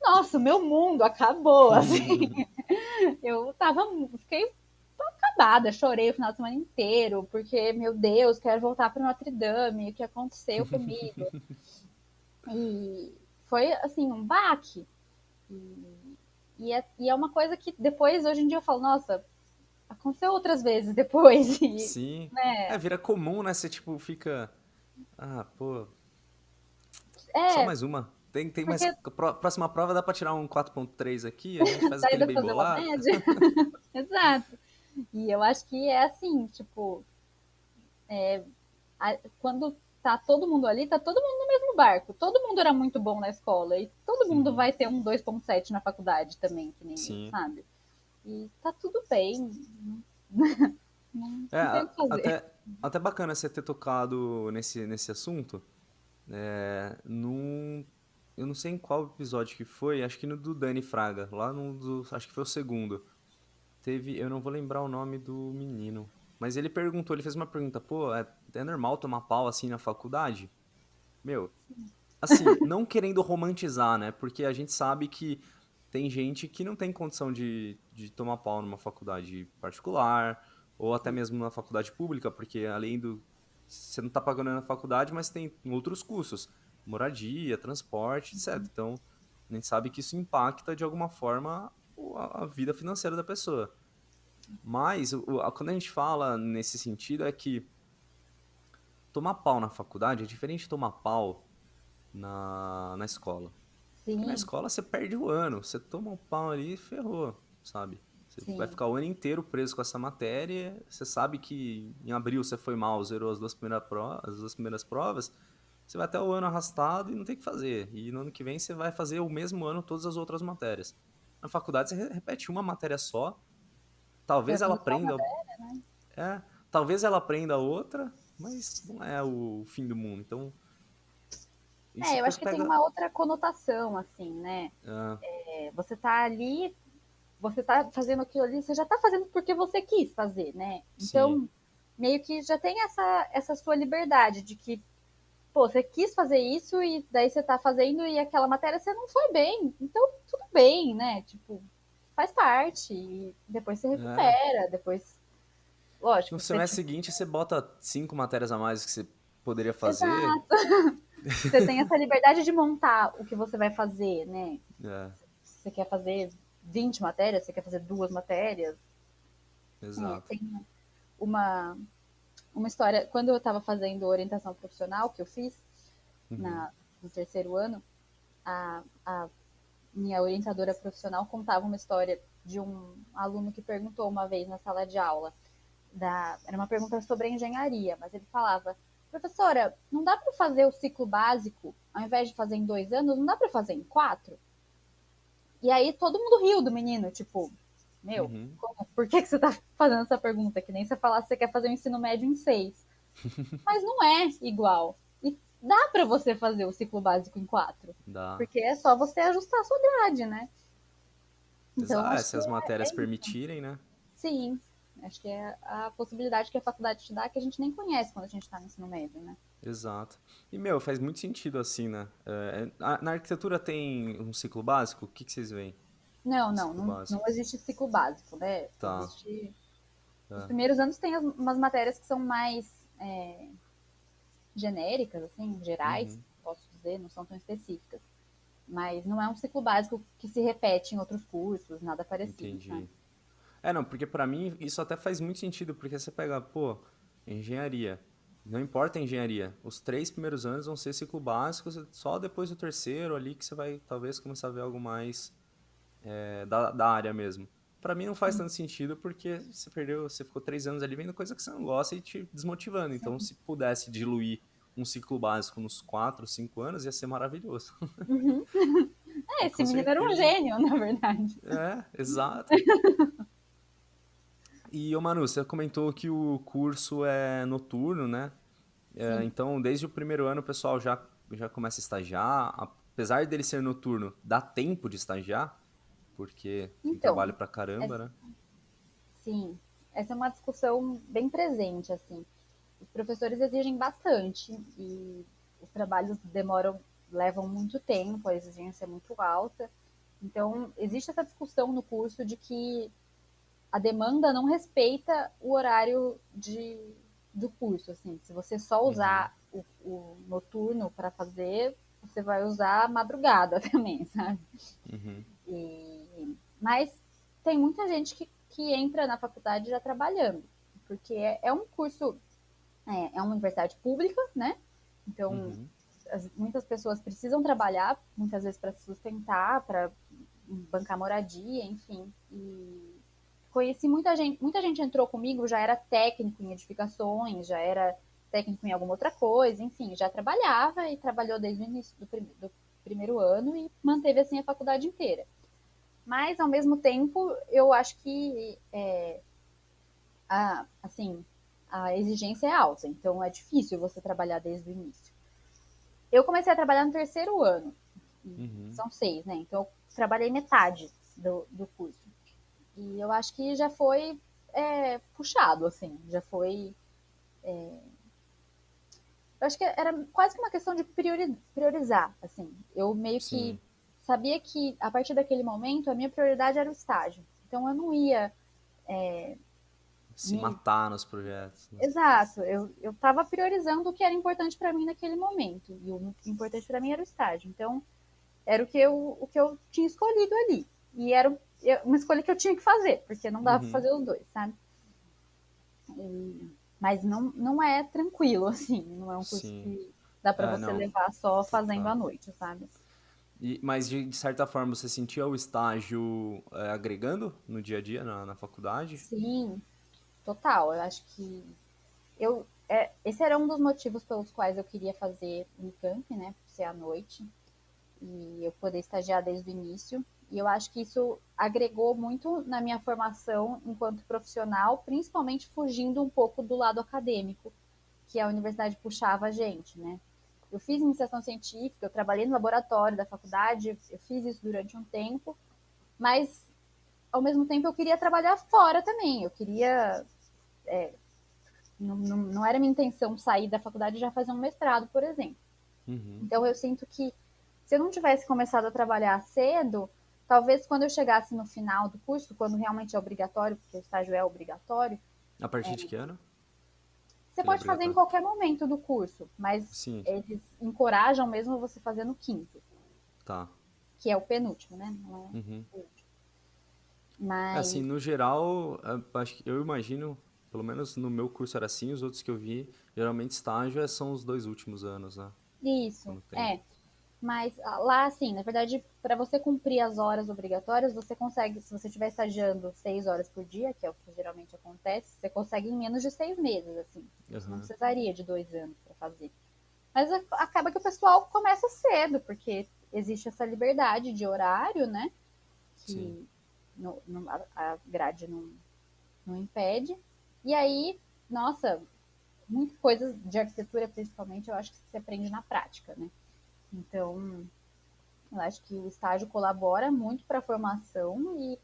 Nossa, o meu mundo acabou, assim. Fiquei acabada, chorei o final de semana inteiro, porque, meu Deus, quero voltar para Notre Dame, o que aconteceu comigo? E foi, assim, um baque. E é uma coisa que depois, hoje em dia, eu falo, nossa, aconteceu outras vezes depois. E, Sim. É, né, vira comum, né? Você, tipo, fica. Ah, pô, só é, mais uma. Tem mais. porque Próxima prova dá pra tirar um 4,3 aqui, a gente faz daí aquele dá bem pra fazer uma bolado. média. Exato. E eu acho que é assim, tipo, quando tá todo mundo ali, tá todo mundo no mesmo barco. Todo mundo era muito bom na escola. E todo mundo Uhum, vai ter um 2,7 na faculdade também, que nem eu, sim. sabe? E tá tudo bem. Não, É, não tem o que fazer. até bacana você ter tocado nesse assunto. Eu não sei em qual episódio que foi, acho que no do Dani Fraga, lá no do, acho que foi o segundo. Eu não vou lembrar o nome do menino, mas ele perguntou, ele fez uma pergunta, pô, é normal tomar pau assim na faculdade? Meu, assim, não querendo romantizar, né? Porque a gente sabe que tem gente que não tem condição de tomar pau numa faculdade particular, ou até mesmo na faculdade pública, porque além do. Você não tá pagando na faculdade, mas tem outros custos, moradia, transporte, etc. Então, a gente sabe que isso impacta de alguma forma a vida financeira da pessoa. Mas, quando a gente fala nesse sentido, é que tomar pau na faculdade é diferente de tomar pau na escola. Porque na Sim, escola você perde o ano, você toma um pau ali e ferrou, sabe? Você vai sim. ficar o ano inteiro preso com essa matéria, você sabe que em abril você foi mal, zerou as duas primeiras provas, você vai até o ano arrastado e não tem o que fazer. E no ano que vem você vai fazer o mesmo ano todas as outras matérias. Na faculdade você repete uma matéria só, Você vai talvez ela fazer só uma aprenda, matéria, né? é, talvez ela aprenda outra, mas não é o fim do mundo. Então, e se É, eu acho que tem pega. uma outra conotação, assim, né? É, Você tá ali, você tá fazendo aquilo ali, você já tá fazendo porque você quis fazer, né? sim. Então, meio que já tem essa sua liberdade de que, pô, você quis fazer isso e daí você tá fazendo e aquela matéria você não foi bem. Então, tudo bem, né? Tipo, faz parte. E depois você É. recupera, depois, No lógico, você semestre tipo, seguinte, você bota 5 matérias a mais que você poderia fazer. exato. Você tem essa liberdade de montar o que você vai fazer, né? É, Você quer fazer 20 matérias, você quer fazer duas matérias. exato. Tem uma, uma história. Quando eu estava fazendo orientação profissional, que eu fiz Uhum, no terceiro ano, a minha orientadora profissional contava uma história de um aluno que perguntou uma vez na sala de aula. Era uma pergunta sobre engenharia, mas ele falava: professora, não dá para fazer o ciclo básico, ao invés de fazer em 2 anos, não dá para fazer em 4? E aí todo mundo riu do menino, tipo, meu, uhum. como? Por que você tá fazendo essa pergunta? Que nem você falar que você quer fazer o ensino médio em 6. Mas não é igual. E dá para você fazer o ciclo básico em 4. Dá. Porque é só você ajustar a sua grade, né? Então, Exato, acho se que as matérias é isso. permitirem, né? Sim. Acho que é a possibilidade que a faculdade te dá que a gente nem conhece quando a gente está no ensino médio, né? Exato. E, meu, faz muito sentido assim, né? Na arquitetura tem um ciclo básico? O que que vocês veem Não, no não, ciclo não, básico? não existe ciclo básico, né? Tá. Existe. Os É. primeiros anos tem umas matérias que são mais genéricas, assim, gerais, Uhum, posso dizer, não são tão específicas. Mas não é um ciclo básico que se repete em outros cursos, nada parecido, sabe? entendi. Não, porque pra mim isso até faz muito sentido, porque você pega, pô, engenharia. Não importa a engenharia, os 3 primeiros anos vão ser ciclo básico, só depois do terceiro ali que você vai talvez começar a ver algo mais da área mesmo. Pra mim não faz Sim, tanto sentido porque você ficou 3 anos ali vendo coisa que você não gosta e te desmotivando. Então, sim. se pudesse diluir um ciclo básico nos 4, 5 anos, ia ser maravilhoso. Uhum. E Esse com menino era um certeza. gênio, na verdade. Exato. E, ô Manu, você comentou que o curso é noturno, né? Sim. Então, desde o primeiro ano, o pessoal já começa a estagiar. Apesar dele ser noturno, dá tempo de estagiar, porque tem Então, trabalho pra caramba, né? sim, essa é uma discussão bem presente, assim. Os professores exigem bastante e os trabalhos levam muito tempo, a exigência é muito alta. Então, existe essa discussão no curso de que a demanda não respeita o horário do curso. Assim, se você só Uhum. usar o noturno para fazer, você vai usar a madrugada também, sabe? Uhum. Mas tem muita gente que entra na faculdade já trabalhando, porque é um curso, é uma universidade pública, né? Então, Uhum. muitas pessoas precisam trabalhar, muitas vezes para se sustentar, para bancar moradia, enfim. E conheci muita gente entrou comigo, já era técnico em edificações, já era técnico em alguma outra coisa, enfim, já trabalhava e trabalhou desde o início do primeiro ano e manteve assim a faculdade inteira. Mas, ao mesmo tempo, eu acho que assim, a exigência é alta, então é difícil você trabalhar desde o início. Eu comecei a trabalhar no terceiro ano, Uhum. são 6, né? Então eu trabalhei metade do curso. E eu acho que já foi puxado, assim, já foi. Eu acho que era quase que uma questão de priorizar, assim. Eu meio que Sim. sabia que a partir daquele momento a minha prioridade era o estágio. Então eu não ia Se me. matar nos projetos, né? Exato, eu estava priorizando o que era importante para mim naquele momento. E o importante para mim era o estágio. Então era o que eu tinha escolhido ali. E era uma escolha que eu tinha que fazer, porque não dava para Uhum. fazer os dois, sabe? Mas não é tranquilo, assim, não é um curso Sim. que dá para É, você não. levar só fazendo Total. à noite, sabe? Mas de certa forma você sentia o estágio agregando no dia a dia na faculdade? Sim, total. Eu acho que esse era um dos motivos pelos quais eu queria fazer o Unicamp, né? Por ser à noite e eu poder estagiar desde o início. E eu acho que isso agregou muito na minha formação enquanto profissional, principalmente fugindo um pouco do lado acadêmico, que a universidade puxava a gente, né? Eu fiz iniciação científica, eu trabalhei no laboratório da faculdade, eu fiz isso durante um tempo, mas ao mesmo tempo eu queria trabalhar fora também, eu queria. Não era minha intenção sair da faculdade e já fazer um mestrado, por exemplo. Uhum. Então eu sinto que se eu não tivesse começado a trabalhar cedo, talvez quando eu chegasse no final do curso, quando realmente é obrigatório, porque o estágio é obrigatório, A partir de que ano você que ele é pode fazer em obrigatório? qualquer momento do curso, mas Sim, eles encorajam mesmo você fazer no quinto, tá. que é o penúltimo, né? Não é Uhum. o último. É assim, Mas no geral, acho que eu imagino, pelo menos no meu curso era assim, os outros que eu vi, geralmente estágio são os 2 últimos anos, né? isso, Quando tem. Mas lá, assim, na verdade, para você cumprir as horas obrigatórias, você consegue, se você estiver estagiando 6 horas por dia, que é o que geralmente acontece, você consegue em menos de 6 meses, assim. Você não Aham. precisaria de 2 anos para fazer. Mas acaba que o pessoal começa cedo, porque existe essa liberdade de horário, né? Sim. Que a grade não impede. E aí, nossa, muitas coisas de arquitetura, principalmente, eu acho que se aprende na prática, né? Então, eu acho que o estágio colabora muito para a formação e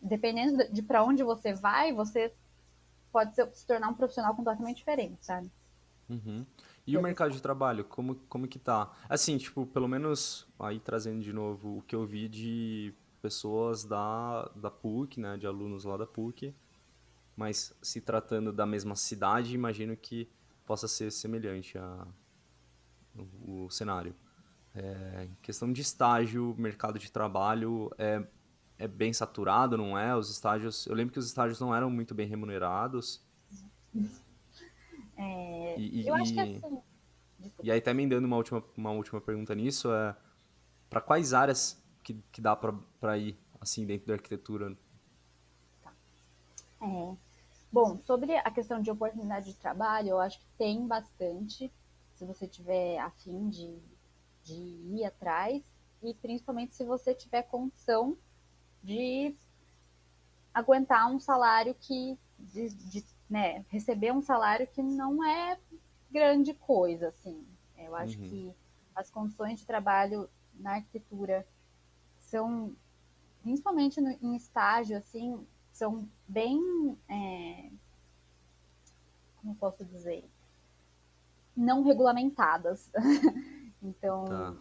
dependendo de para onde você vai, você pode se tornar um profissional completamente diferente, sabe? Uhum. E o Pelo mercado de estágio. trabalho, como que tá? Assim, tipo, pelo menos aí trazendo de novo o que eu vi de pessoas da PUC, né, de alunos lá da PUC, mas se tratando da mesma cidade, imagino que possa ser semelhante o cenário. Em questão de estágio, mercado de trabalho é bem saturado, não é? Os estágios, eu lembro que os estágios não eram muito bem remunerados Eu acho que e, assim, e desculpa. aí até me dando uma última pergunta nisso, para quais áreas que dá para ir, assim, dentro da arquitetura? Bom, sobre a questão de oportunidade de trabalho, eu acho que tem bastante, se você tiver a fim de ir atrás, e principalmente se você tiver condição de aguentar um salário né, receber um salário que não é grande coisa, assim. Eu acho Uhum, que as condições de trabalho na arquitetura são, principalmente em estágio, assim, são bem, como posso dizer, não regulamentadas. Então, tá.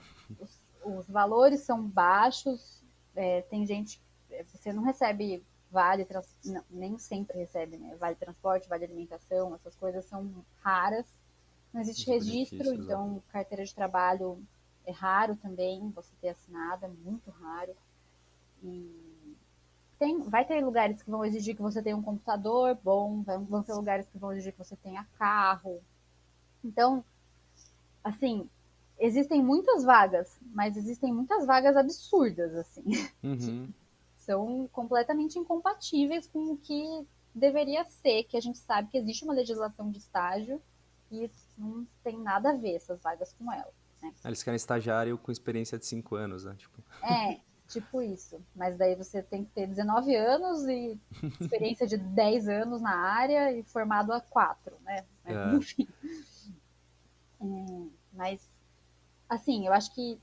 os valores são baixos, tem gente, você não recebe nem sempre recebe, né? Vale transporte, vale alimentação, essas coisas são raras. não existe Os registro, benefícios, ó. então carteira de trabalho é raro também você ter assinada, é muito raro. E vai ter lugares que vão exigir que você tenha um computador bom, vão ter lugares que vão exigir que você tenha carro. Então, assim, existem muitas vagas, mas existem muitas vagas absurdas, assim. Uhum. São completamente incompatíveis com o que deveria ser, que a gente sabe que existe uma legislação de estágio e não tem nada a ver essas vagas com ela, né? Eles querem estagiário com experiência de 5 anos, né? Tipo, É, tipo isso. Mas daí você tem que ter 19 anos e experiência de 10 anos na área e formado há 4, né? é, Enfim. Mas, assim, eu acho que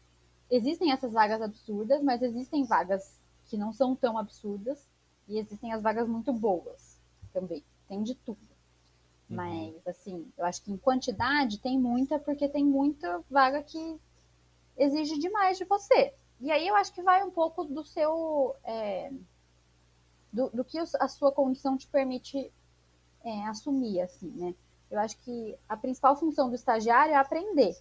existem essas vagas absurdas, mas existem vagas que não são tão absurdas e existem as vagas muito boas também. Tem de tudo. uhum. Mas, assim, eu acho que em quantidade tem muita, porque tem muita vaga que exige demais de você. E aí eu acho que vai um pouco do seu. Do que a sua condição te permite assumir, assim, né? Eu acho que a principal função do estagiário é aprender.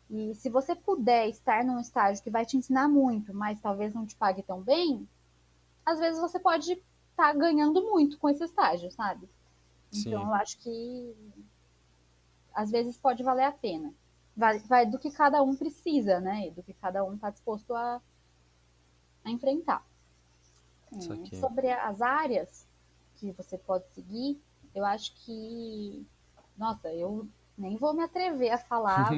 E se você puder estar num estágio que vai te ensinar muito, mas talvez não te pague tão bem, às vezes você pode estar ganhando muito com esse estágio, sabe? Então Sim, eu acho que às vezes pode valer a pena. Vai do que cada um precisa, né? E do que cada um está disposto a enfrentar. isso aqui. Sobre as áreas que você pode seguir, eu acho que, nossa, eu nem vou me atrever a falar,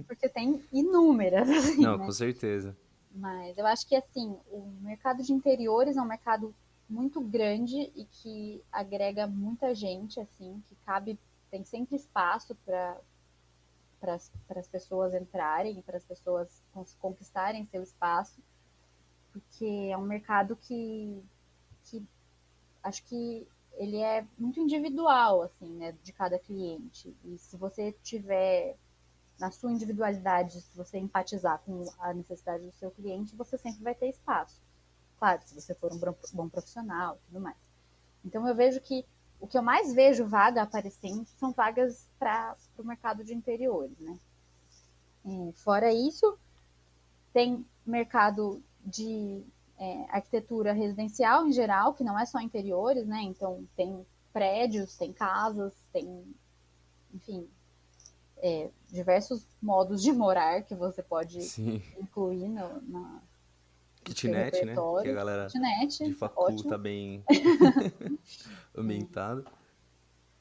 porque tem inúmeras, assim, Não, né? com certeza. Mas eu acho que, assim, o mercado de interiores é um mercado muito grande e que agrega muita gente, assim, que cabe, tem sempre espaço para as pessoas entrarem, para as pessoas conquistarem seu espaço, porque é um mercado que acho que ele é muito individual, assim, né, de cada cliente. E se você tiver na sua individualidade, se você empatizar com a necessidade do seu cliente, você sempre vai ter espaço. Claro, se você for um bom profissional e tudo mais. Então eu vejo que o que eu mais vejo vaga aparecendo são vagas para o mercado de interiores, né? Fora isso, tem mercado de arquitetura residencial em geral, que não é só interiores, né? Então tem prédios, tem casas, tem, enfim, diversos modos de morar que você pode Sim. incluir no seu Kitnet, né? Que a repertório. galera de Kitnet, facul tá ótimo. bem ambientada.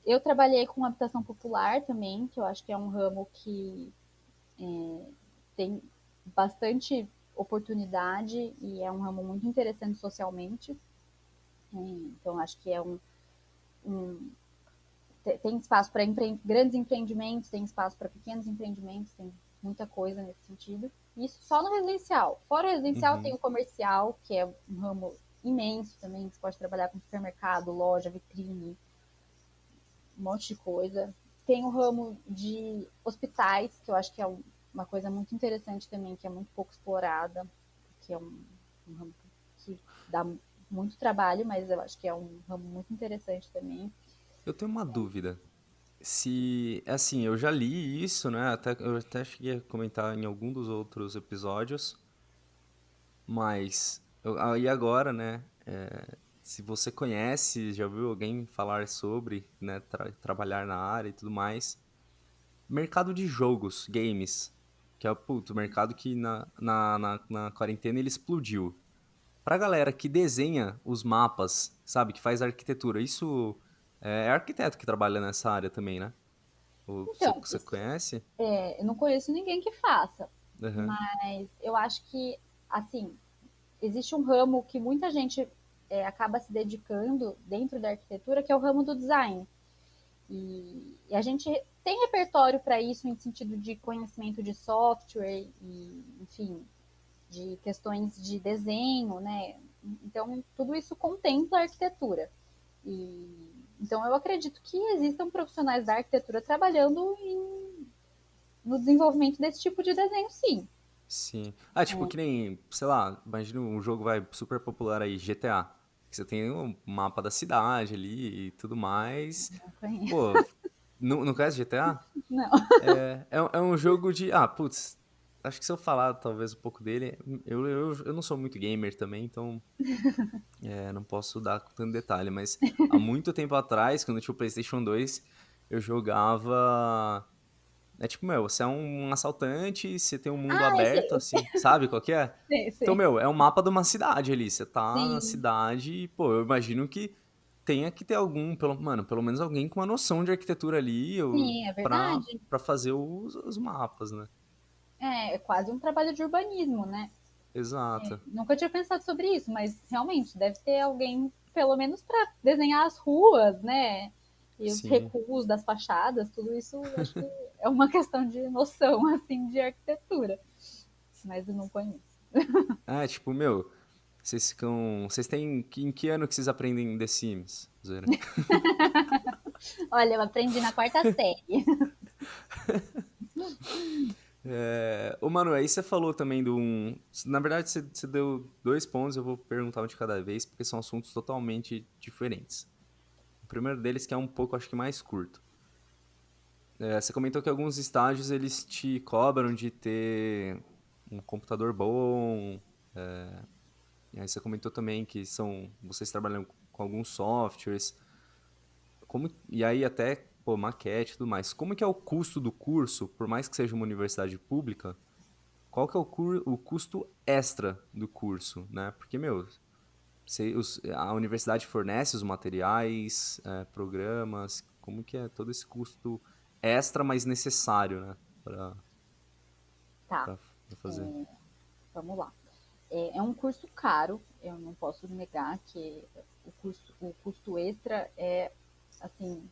Eu trabalhei com habitação popular também, que eu acho que é um ramo que tem bastante oportunidade e é um ramo muito interessante socialmente. Então, acho que um tem espaço para grandes empreendimentos, tem espaço para pequenos empreendimentos, tem muita coisa nesse sentido. Isso só no residencial. Fora o residencial, tem Uhum. o comercial, que é um ramo imenso também. Você pode trabalhar com supermercado, loja, vitrine, um monte de coisa. Tem o ramo de hospitais, que eu acho que é uma coisa muito interessante também, que é muito pouco explorada, que é um ramo que dá muito trabalho, mas eu acho que é um ramo muito interessante também. Eu tenho uma dúvida. Se, assim, eu já li isso, né? Eu até cheguei a comentar em algum dos outros episódios, mas aí agora, né? Se você conhece, já ouviu alguém falar sobre, né? Trabalhar na área e tudo mais. Mercado de jogos, games, que é o mercado que na quarentena ele explodiu. Pra galera que desenha os mapas, sabe, que faz arquitetura, isso é arquiteto que trabalha nessa área também, né? Então, Você conhece? eu não conheço ninguém que faça, Aham. mas eu acho que, assim, existe um ramo que muita gente acaba se dedicando dentro da arquitetura, que é o ramo do design. E a gente tem repertório para isso em sentido de conhecimento de software e, enfim, de questões de desenho, né? Então, tudo isso contempla a arquitetura. Então, eu acredito que existam profissionais da arquitetura trabalhando no desenvolvimento desse tipo de desenho, sim. Sim. Ah, tipo, que nem, sei lá, imagina um jogo vai super popular aí, GTA. Que você tem um mapa da cidade ali e tudo mais. Não conheço. Pô, não conhece GTA? Não. É um jogo de. Ah, putz. Acho que se eu falar talvez um pouco dele. Eu não sou muito gamer também, então não posso dar tanto detalhe. Mas há muito tempo atrás, quando eu tinha o PlayStation 2, eu jogava. É tipo, meu, você é um assaltante, você tem um mundo Ah, eu sei, aberto, assim, sabe qual que é? sei, Então, sei. meu, é um mapa de uma cidade ali. Você tá na Sim, cidade e, pô, eu imagino que tenha que ter mano, pelo menos alguém com uma noção de arquitetura ali sim, é verdade. pra fazer os mapas, né? É quase um trabalho de urbanismo, né? Exato. Nunca tinha pensado sobre isso, mas realmente deve ter alguém, pelo menos para desenhar as ruas, né? E os Sim. recuos das fachadas, tudo isso acho que é uma questão de noção, assim, de arquitetura. Mas eu não conheço. Ah, tipo, meu, vocês ficam. Vocês têm. Em que ano que vocês aprendem The Sims? Zoeira. Olha, eu aprendi na quarta série. Ô, mano, aí você falou também de um. Na verdade, você deu 2 pontos, eu vou perguntar um de cada vez, porque são assuntos totalmente diferentes. O primeiro deles que é um pouco, acho que mais curto. Você comentou que alguns estágios eles te cobram de ter um computador bom. E aí você comentou também que vocês trabalham com alguns softwares. E aí até, pô, maquete e tudo mais. Como que é o custo do curso, por mais que seja uma universidade pública? Qual que é o custo extra do curso, né? Porque, meu, a universidade fornece os materiais, programas, como que é todo esse custo extra, mas necessário, né? Pra, Tá, pra fazer. vamos lá. É um curso caro, eu não posso negar que o custo extra é, assim,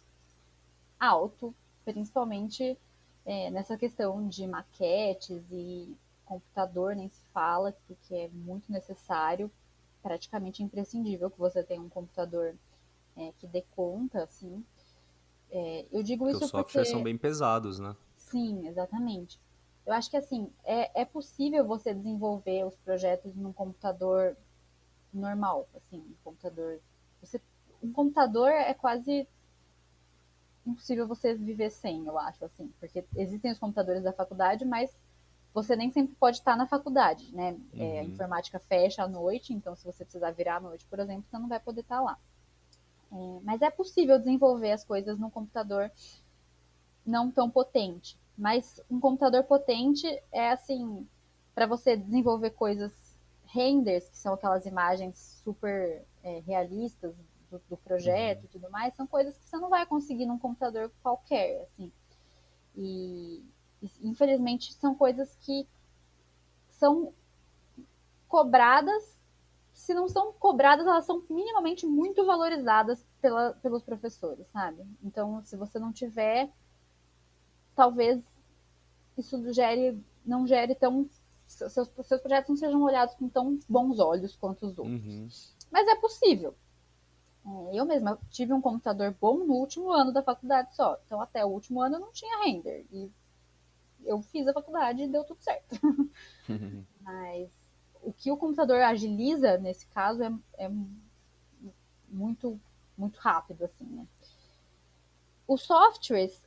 alto, principalmente nessa questão de maquetes e computador, nem se fala, porque é muito necessário, praticamente imprescindível que você tenha um computador que dê conta, assim. Eu digo Porque os isso softwares são porque, bem pesados, né? sim, exatamente. Eu acho que, assim, é possível você desenvolver os projetos num computador normal, assim, um computador... Você, um computador é quase impossível você viver sem, eu acho, assim, porque existem os computadores da faculdade, mas você nem sempre pode estar na faculdade, né? A Uhum. informática fecha à noite, então se você precisar virar à noite, por exemplo, você não vai poder estar lá. Mas é possível desenvolver as coisas num computador não tão potente. Mas um computador potente é assim, para você desenvolver coisas renders, que são aquelas imagens super realistas do projeto Uhum. e tudo mais, são coisas que você não vai conseguir num computador qualquer, assim. E infelizmente são coisas que são cobradas, se não são cobradas, elas são minimamente muito valorizadas pelos professores, sabe? Então, se você não tiver, talvez isso não gere tão. Seus projetos não sejam olhados com tão bons olhos quanto os outros. Uhum. Mas é possível. Eu mesma tive um computador bom no último ano da faculdade só. Então, até o último ano eu não tinha render. E eu fiz a faculdade e deu tudo certo. Mas o que o computador agiliza, nesse caso, é muito, muito rápido, assim, né? Os softwares,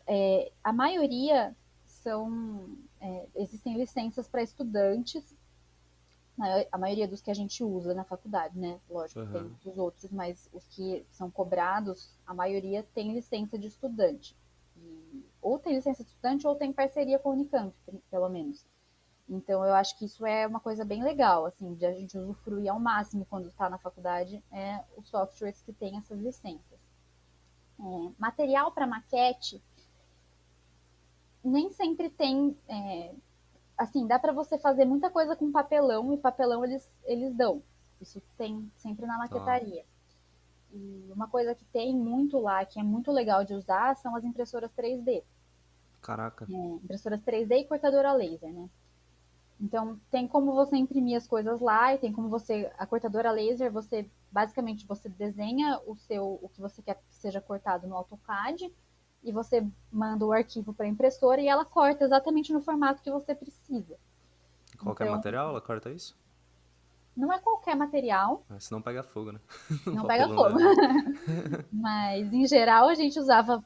a maioria existem licenças para estudantes, né? A maioria dos que a gente usa na faculdade, né? Lógico, tem Uhum. os outros, mas os que são cobrados, a maioria tem licença de estudante. Ou tem licença de estudante ou tem parceria com a Unicamp, pelo menos. Então, eu acho que isso é uma coisa bem legal, assim, de a gente usufruir ao máximo quando está na faculdade, os softwares que têm essas licenças. Material para maquete nem sempre tem, assim, dá para você fazer muita coisa com papelão e papelão eles dão. Isso tem sempre na Tá. maquetaria. E uma coisa que tem muito lá, que é muito legal de usar, são as impressoras 3D. Caraca. Impressoras 3D e cortadora laser, né? Então, tem como você imprimir as coisas lá e tem como você, a cortadora laser, você basicamente você desenha o que você quer que seja cortado no AutoCAD e você manda o arquivo para a impressora e ela corta exatamente no formato que você precisa. Qual que é o Então, material? Ela corta isso? Não é qualquer material, Senão pega fogo, né? O não pega papelão fogo. deve. Mas, em geral, a gente usava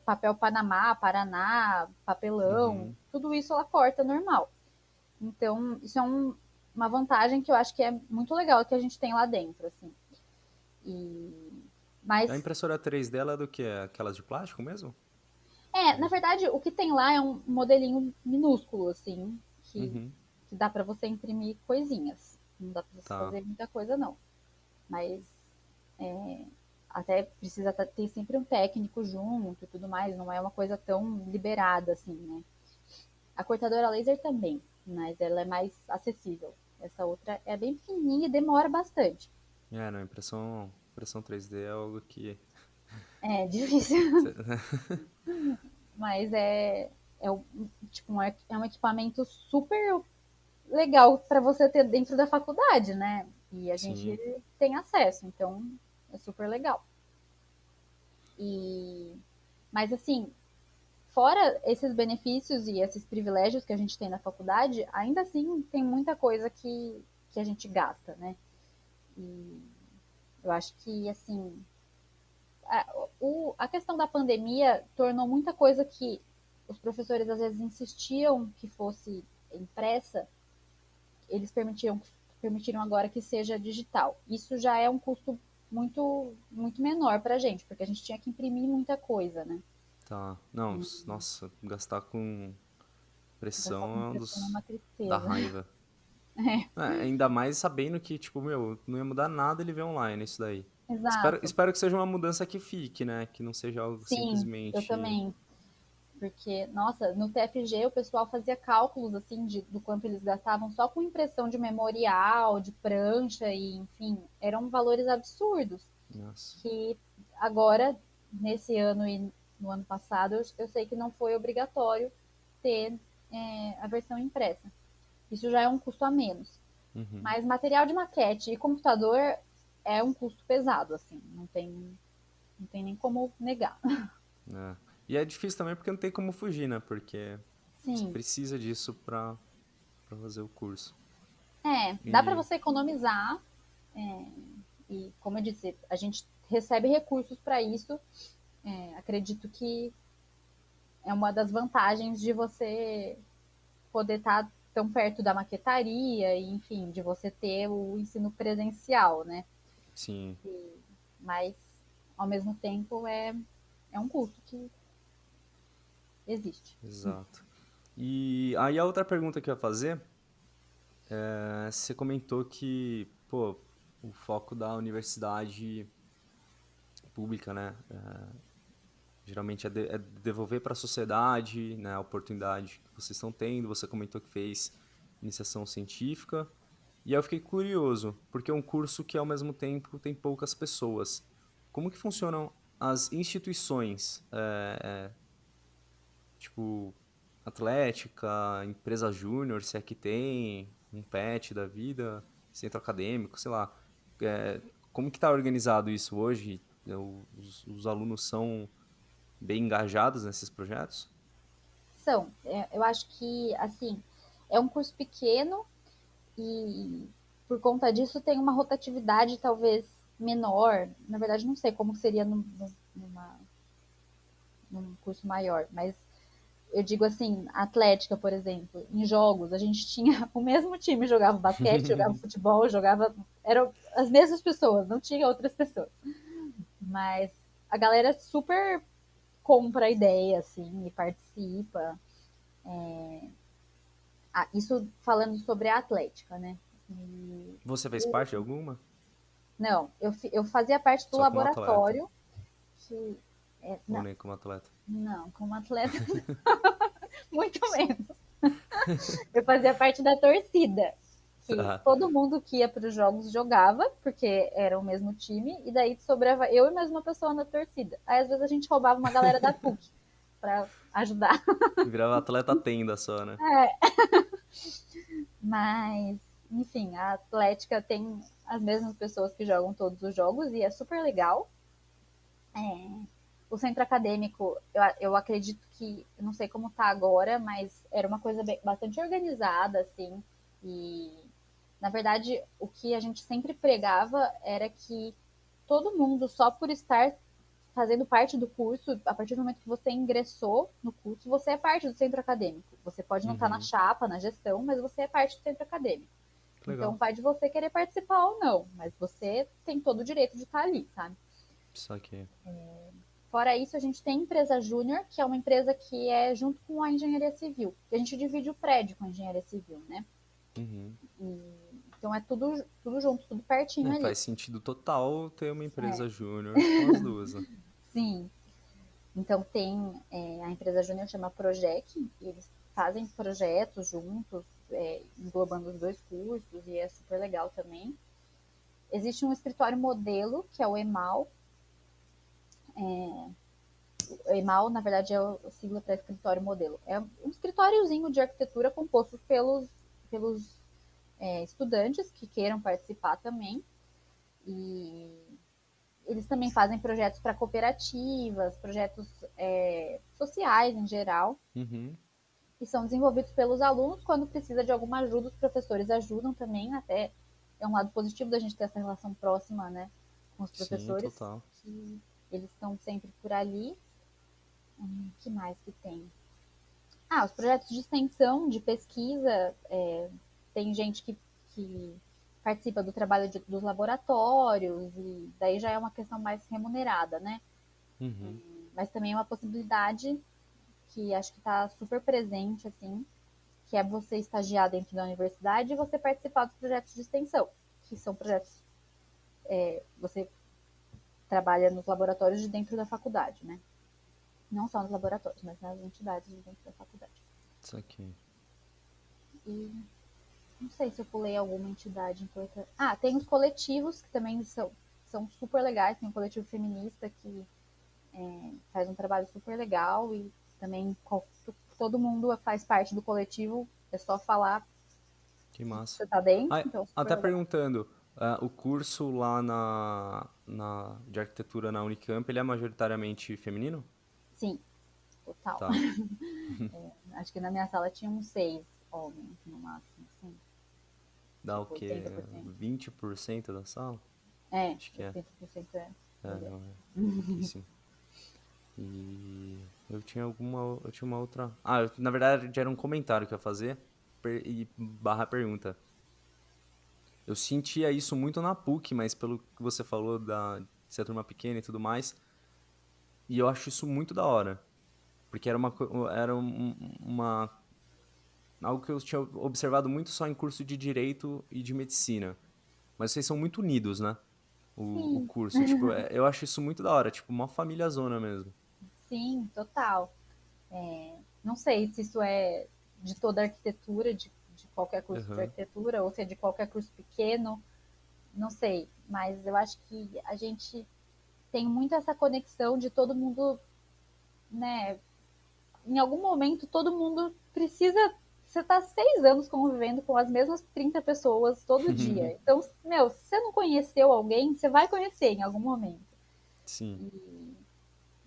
papel Panamá, Paraná, papelão, Uhum. tudo isso ela corta normal. Então, isso é uma vantagem que eu acho que é muito legal que a gente tem lá dentro, assim. A Mas, impressora 3D ela é do que? É aquelas de plástico mesmo? na verdade, o que tem lá é um modelinho minúsculo, assim, que, Uhum. que dá para você imprimir coisinhas. Não dá para você Tá. fazer muita coisa, não. Mas até precisa ter sempre um técnico junto e tudo mais, não é uma coisa tão liberada assim, né? A cortadora laser também, mas ela é mais acessível. Essa outra é bem pequenininha e demora bastante. Não, impressão 3D é algo que. É difícil, mas tipo, é um equipamento super legal para você ter dentro da faculdade, né? E a gente Sim. tem acesso, então é super legal. E, mas assim, fora esses benefícios e esses privilégios que a gente tem na faculdade, ainda assim tem muita coisa que a gente gasta, né? E eu acho que, assim, a questão da pandemia tornou muita coisa que os professores às vezes insistiam que fosse impressa, eles permitiram agora que seja digital. Isso já é um custo muito menor para a gente, porque a gente tinha que imprimir muita coisa, né? Tá. Não, nossa, gastar com Gastar com pressão é um impressão é dos. uma Da tristeza. raiva. É, Ainda mais sabendo que, tipo, meu, não ia mudar nada ele ver online isso daí. exato. Espero que seja uma mudança que fique, né? Que não seja algo Sim, eu simplesmente. também. Porque, nossa, no TFG o pessoal fazia cálculos assim do quanto eles gastavam só com impressão de memorial, de prancha e, enfim, eram valores absurdos Nossa. que agora, nesse ano e no ano passado, eu sei que não foi obrigatório ter a versão impressa. Isso já é um custo a menos. Uhum. Mas material de maquete e computador é um custo pesado, assim, não tem nem como negar. É. E é difícil também porque não tem como fugir, né? Porque você Sim, precisa disso pra fazer o curso. dá para E. você economizar. E, como eu disse, a gente recebe recursos para isso. Acredito que é uma das vantagens de você poder estar tão perto da maquetaria, e, enfim, de você ter o ensino presencial, né? Sim, Mas, ao mesmo tempo, é um custo que existe. exato. E aí a outra pergunta que eu ia fazer, você comentou que, pô, o foco da universidade pública, né? Geralmente é devolver para a sociedade, né, a oportunidade que vocês estão tendo. Você comentou que fez iniciação científica. E aí eu fiquei curioso, porque é um curso que ao mesmo tempo tem poucas pessoas. Como que funcionam as instituições, tipo Atlética, empresa júnior, se é que tem, um PET da vida, centro acadêmico, sei lá. É, como que está organizado isso hoje? Os alunos são bem engajados nesses projetos? Eu acho que, assim, é um curso pequeno e, por conta disso, tem uma rotatividade talvez menor. Na verdade, não sei como seria num curso maior, mas eu digo assim, atlética, por exemplo, em jogos, a gente tinha o mesmo time, jogava basquete, jogava futebol, jogava. Eram as mesmas pessoas, não tinha outras pessoas. Mas a galera super compra a ideia, assim, e participa. Isso falando sobre a atlética, né? E, Você fez parte de alguma? não, eu fazia parte do Só como atleta, laboratório, que. ou Não, nem como atleta? não, como atleta, muito menos. Eu fazia parte da torcida, que Tá. todo mundo que ia para os jogos jogava, porque era o mesmo time, e daí sobrava eu e mais uma pessoa na torcida. Aí às vezes a gente roubava uma galera da PUC para ajudar. Virava atleta tenda só, né? Mas, enfim, a Atlética tem as mesmas pessoas que jogam todos os jogos e é super legal. O centro acadêmico, eu acredito que, eu não sei como tá agora, mas era uma coisa bastante organizada, assim, e Na verdade, o que a gente sempre pregava era que todo mundo, só por estar fazendo parte do curso, a partir do momento que você ingressou no curso, você é parte do centro acadêmico. Você pode não estar na Uhum. chapa, na gestão, mas você é parte do centro acadêmico. Que Então legal. vai de você querer participar ou não, mas você tem todo o direito de estar ali, sabe? Saquei. Fora isso, a gente tem empresa júnior, que é uma empresa que é junto com a engenharia civil. A gente divide o prédio com a engenharia civil, né? Uhum. Então é tudo junto, tudo pertinho É, ali. faz sentido total ter uma É, empresa júnior com as duas, né? sim. Então tem a empresa júnior chama Projec, e eles fazem projetos juntos, englobando os dois cursos, e é super legal também. Existe um escritório modelo, que é o EMAL. O EMAL, na verdade, é o sigla para escritório modelo. É um escritóriozinho de arquitetura composto pelos estudantes que queiram participar também. E eles também fazem projetos para cooperativas, projetos sociais em geral, Uhum. que são desenvolvidos pelos alunos. Quando precisa de alguma ajuda, os professores ajudam também. Até é um lado positivo da gente ter essa relação próxima, né, com os Sim, professores, total. que eles estão sempre por ali. Que mais que tem? Os projetos de extensão, de pesquisa, tem gente que participa do trabalho dos laboratórios, e daí já é uma questão mais remunerada, né? Uhum. Mas também é uma possibilidade que acho que está super presente, assim, que é você estagiar dentro da universidade e você participar dos projetos de extensão, que são projetos, você trabalha nos laboratórios de dentro da faculdade, né? Não só nos laboratórios, mas nas entidades de dentro da faculdade. Saquei. E não sei se eu pulei alguma entidade importante. Tem os coletivos, que também são super legais. Tem um coletivo feminista que faz um trabalho super legal, e também todo mundo faz parte do coletivo. É só falar Que que massa. você tá dentro, Ah, então super até legal. perguntando, o curso lá de arquitetura na Unicamp, ele é majoritariamente feminino? Sim, total. Tá. Acho que na minha sala tinha uns 6 homens, no máximo, assim, Dá o tipo quê? 80%. 20% da sala? É, Acho que é. 80% é É, mulher. não, é pouquíssimo. E eu tinha uma outra. Na verdade era um comentário que eu ia fazer e barra pergunta. Eu sentia isso muito na PUC, mas pelo que você falou de ser turma pequena e tudo mais, e eu acho isso muito da hora, porque era algo que eu tinha observado muito só em curso de direito e de medicina. Mas vocês são muito unidos, né? O Sim, curso, tipo, eu acho isso muito da hora, tipo, uma família zona mesmo. sim, total. Não sei se isso é de toda a arquitetura, de qualquer curso de Aham. arquitetura, ou se é de qualquer curso pequeno, não sei. Mas eu acho que a gente tem muito essa conexão de todo mundo, né? Em algum momento, todo mundo precisa. Você tá 6 anos convivendo com as mesmas 30 pessoas todo dia. Então, meu, se você não conheceu alguém, você vai conhecer em algum momento. Sim.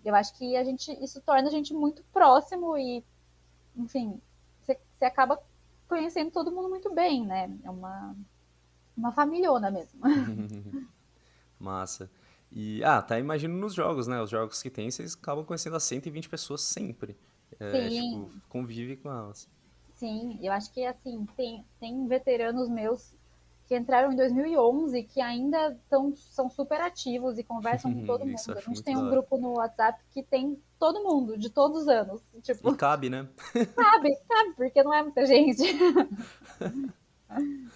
Eu acho que isso torna a gente muito próximo e, enfim, você acaba conhecendo todo mundo muito bem, né? É uma familhona mesmo. Massa. E, tá, imagino nos jogos, né? Os jogos que tem, vocês acabam conhecendo as 120 pessoas sempre. É, tipo, Sim, convive com elas. sim. Eu acho que, assim, tem veteranos meus que entraram em 2011 que ainda são super ativos e conversam com todo Isso eu mundo. A acho gente muito tem da um hora. grupo no WhatsApp que tem todo mundo, de todos os anos. E Tipo, cabe, né? cabe, porque não é muita gente.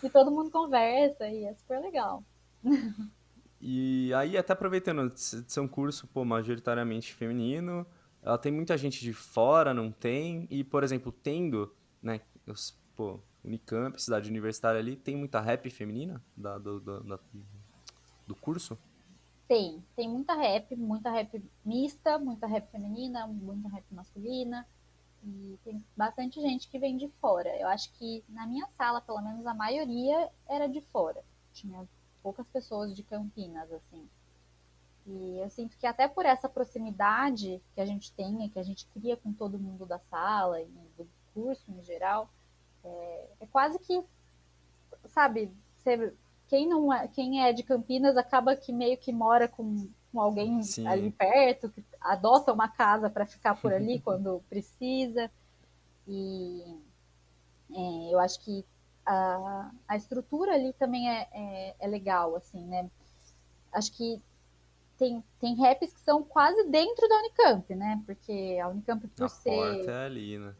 E todo mundo conversa e é super legal. E aí, até aproveitando de ser um curso, pô, majoritariamente feminino, ela tem muita gente de fora, não tem? E, por exemplo, tendo, né, pô, Unicamp, cidade universitária ali, tem muita rap feminina do curso? Tem muita rap mista, muita rap feminina, muita rap masculina. E tem bastante gente que vem de fora. Eu acho que na minha sala, pelo menos, a maioria era de fora. Tinha poucas pessoas de Campinas, assim. E eu sinto que até por essa proximidade que a gente tem, que a gente cria com todo mundo da sala e do curso em geral, é quase que, sabe, você, quem não é, quem é de Campinas acaba que meio que mora com alguém ali Sim. perto, que adota uma casa para ficar por ali quando precisa. E eu acho que a estrutura ali também é legal, assim, né? Acho que tem raps que são quase dentro da Unicamp, né? Porque a Unicamp, A por porta ser. é ali, né?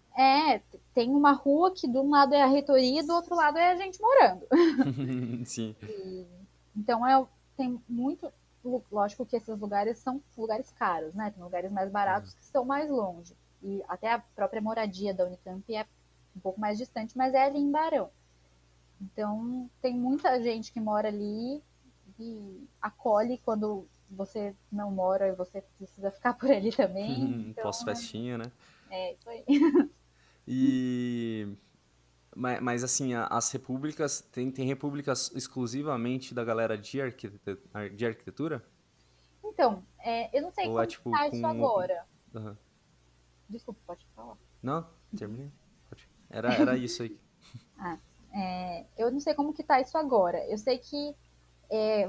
Tem uma rua que de um lado é a reitoria e do outro lado é a gente morando. Sim. Então tem muito. Lógico que esses lugares são lugares caros, né? Tem lugares mais baratos que estão mais longe. E até a própria moradia da Unicamp é um pouco mais distante, mas é ali em Barão. Então tem muita gente que mora ali e acolhe quando você não mora e você precisa ficar por ali também. Então Pós-festinha, né? é isso aí. E. Mas assim, as repúblicas. Tem repúblicas exclusivamente da galera de arquitetura? Então, eu não sei Ou é como que tipo tá isso com. agora. Aham. Desculpa, pode falar. Não, terminei. Era isso aí. Ah, eu não sei como que tá isso agora. Eu sei que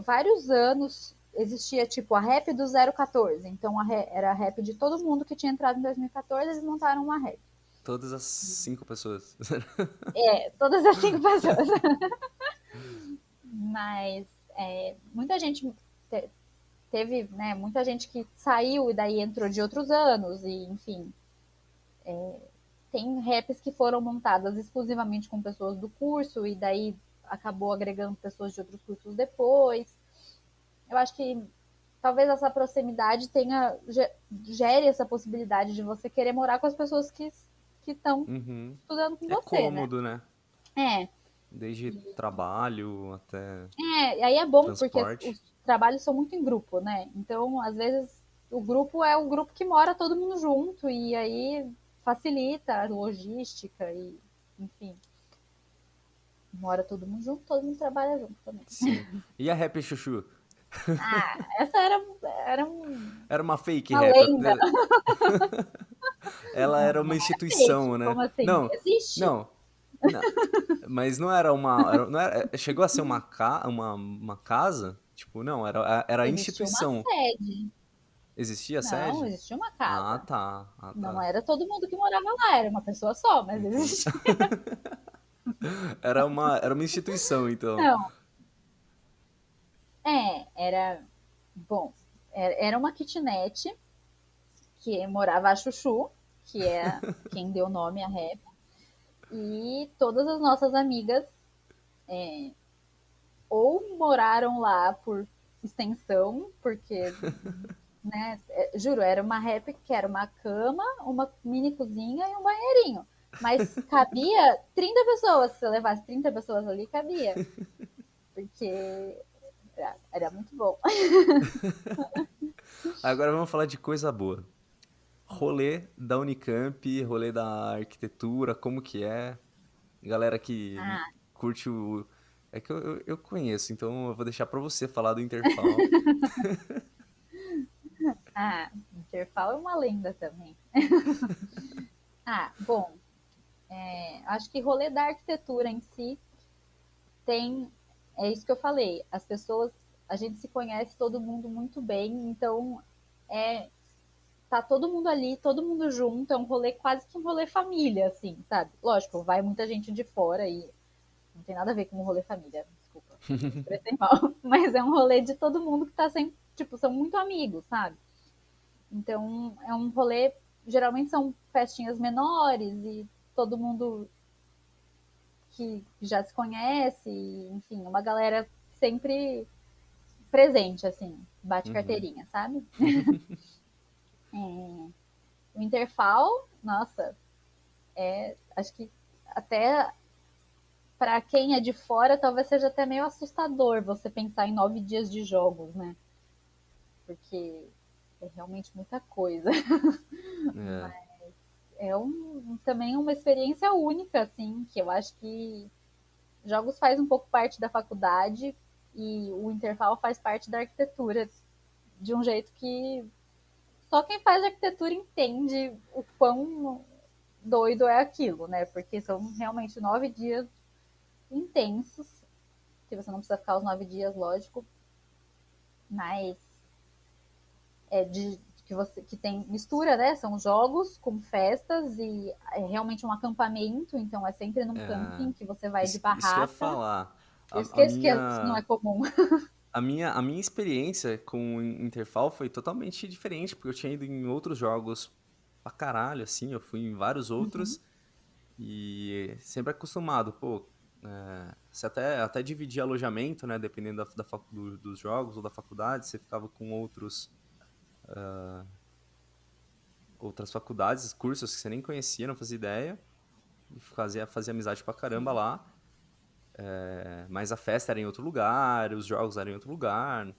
vários anos existia tipo a rap do 014. Então era a rap de todo mundo que tinha entrado em 2014, eles montaram uma rap. Todas as 5 pessoas. Todas as 5 pessoas. Mas muita gente teve, né, muita gente que saiu e daí entrou de outros anos, e enfim. Tem raps que foram montadas exclusivamente com pessoas do curso, e daí acabou agregando pessoas de outros cursos depois. Eu acho que talvez essa proximidade gere essa possibilidade de você querer morar com as pessoas que estão Uhum. estudando com É você, né? cômodo, né? É, Desde trabalho até e aí é bom porque transporte. os trabalhos são muito em grupo, né? Então, às vezes, o grupo é o grupo que mora todo mundo junto, e aí facilita a logística e, enfim, mora todo mundo trabalha junto também. Sim. E a Rap Chuchu? Essa era Era uma fake uma rap. lenda. Ela Não, era uma não era fake, instituição, né? como assim? Não, Existe. não. Não, mas não era uma. Não chegou a ser uma casa? Tipo, não, era a Existia uma instituição. sede. Existia a Não, sede? existia uma Ah, casa. tá. Ah, Não tá. era todo mundo que morava lá, era uma pessoa só, mas Entendi. existia. Era uma instituição, então. Não, era. Bom, era uma kitnet que morava a Chuchu, que é quem deu nome à rap, e todas as nossas amigas ou moraram lá por extensão, porque, né, juro, era uma rap que era uma cama, uma mini cozinha e um banheirinho. Mas cabia 30 pessoas, se você levasse 30 pessoas ali, cabia. Porque era muito bom. Agora vamos falar de coisa boa. Rolê da Unicamp, rolê da arquitetura, como que é? Galera que Ah, curte o. É que eu conheço, então eu vou deixar pra você falar do Interfal. Interfal é uma lenda também. Bom, acho que rolê da arquitetura em si tem. É isso que eu falei. As pessoas, a gente se conhece todo mundo muito bem, então é, tá todo mundo ali, todo mundo junto, é um rolê quase que um rolê família, assim, sabe? Lógico, vai muita gente de fora e não tem nada a ver com um rolê família, desculpa, me expressei mal, mas é um rolê de todo mundo que tá sempre, tipo, são muito amigos, sabe? Então, é um rolê, geralmente são festinhas menores e todo mundo que já se conhece, enfim, uma galera sempre presente, assim, bate Uhum. carteirinha, sabe? O Interfal, nossa, acho que até para quem é de fora, talvez seja até meio assustador você pensar em 9 dias de jogos, né? Porque é realmente muita coisa. É. É também uma experiência única, assim, que eu acho que jogos faz um pouco parte da faculdade e o Interfal faz parte da arquitetura de um jeito que só quem faz arquitetura entende o quão doido é aquilo, né? Porque são realmente 9 dias intensos, que você não precisa ficar os 9 dias, lógico, mas que tem mistura, né? São jogos com festas e é realmente um acampamento, então é sempre num É, camping que você vai de isso que eu ia barraca. falar. Eu A esqueço que isso não é minha, comum. a minha experiência com o Interfall foi totalmente diferente, porque eu tinha ido em outros jogos pra caralho, assim, eu fui em vários Uhum. outros e sempre acostumado, pô, você até dividia alojamento, né, dependendo dos jogos ou da faculdade, você ficava com outras faculdades, cursos que você nem conhecia, não fazia ideia, e fazia amizade pra caramba Sim. lá. Mas a festa era em outro lugar, os jogos eram em outro lugar.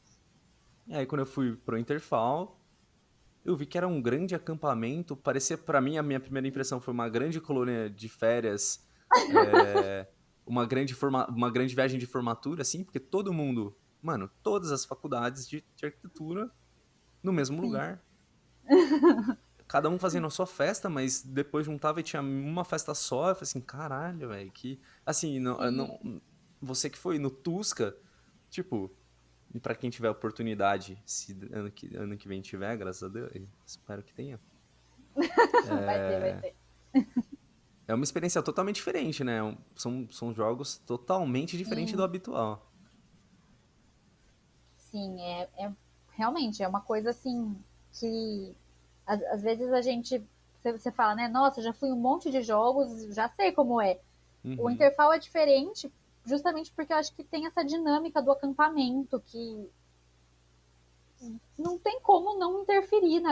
E aí quando eu fui pro Interfall, eu vi que era um grande acampamento. Parecia, pra mim, a minha primeira impressão foi uma grande colônia de férias, é, uma grande viagem de formatura, assim, porque todo mundo, mano, todas as faculdades de arquitetura no mesmo Sim. lugar. Cada um fazendo a sua festa, mas depois juntava e tinha uma festa só. Eu falei assim, caralho, velho, que. Assim, Sim. você que foi no Tusca, tipo, e pra quem tiver oportunidade, se ano que vem tiver, graças a Deus, espero que tenha. Vai ter, vai ter. É uma experiência totalmente diferente, né? São jogos totalmente diferentes do Sim, habitual. sim, realmente é uma coisa assim que às vezes a gente você fala, né? Nossa, já fui em um monte de jogos, já sei como é. O Uhum, Interfall é diferente, justamente porque eu acho que tem essa dinâmica do acampamento que não tem como não interferir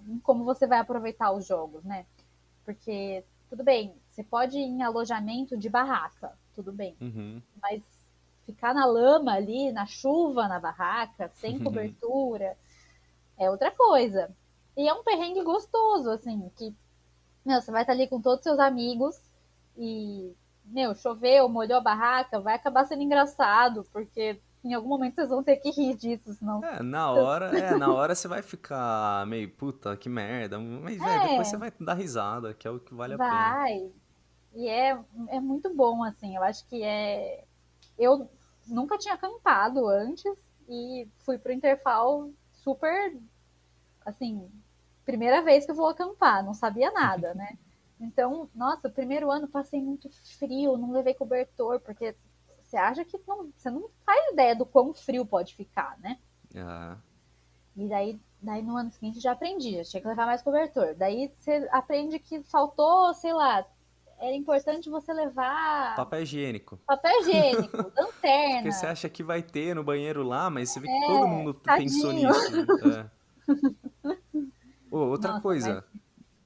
em como você vai aproveitar os jogos, né? Porque, tudo bem, você pode ir em alojamento de barraca, tudo bem, uhum. mas ficar na lama ali, na chuva na barraca, sem cobertura, é outra coisa. E é um perrengue gostoso, assim, que, meu, você vai estar ali com todos os seus amigos e, meu, choveu, molhou a barraca, vai acabar sendo engraçado, porque em algum momento vocês vão ter que rir disso, senão. Na hora você vai ficar meio, puta, que merda. Mas, velho, depois você É, vai dar risada, que é o que vale a pena. vai. E é muito bom, assim. Eu acho que é. Eu nunca tinha acampado antes e fui pro Interfall super, assim, primeira vez que eu vou acampar, não sabia nada, né? Então, nossa, o primeiro ano passei muito frio, não levei cobertor, porque você acha que não, você não faz ideia do quão frio pode ficar, né? Ah, E daí no ano seguinte já aprendi, já tinha que levar mais cobertor. Daí você aprende que faltou, sei lá, era importante você levar papel higiênico. papel higiênico, Porque você lanterna, acha que vai ter no banheiro lá, mas você vê que todo mundo pensou tadinho. nisso. É. Ô, outra Nossa, mas. coisa,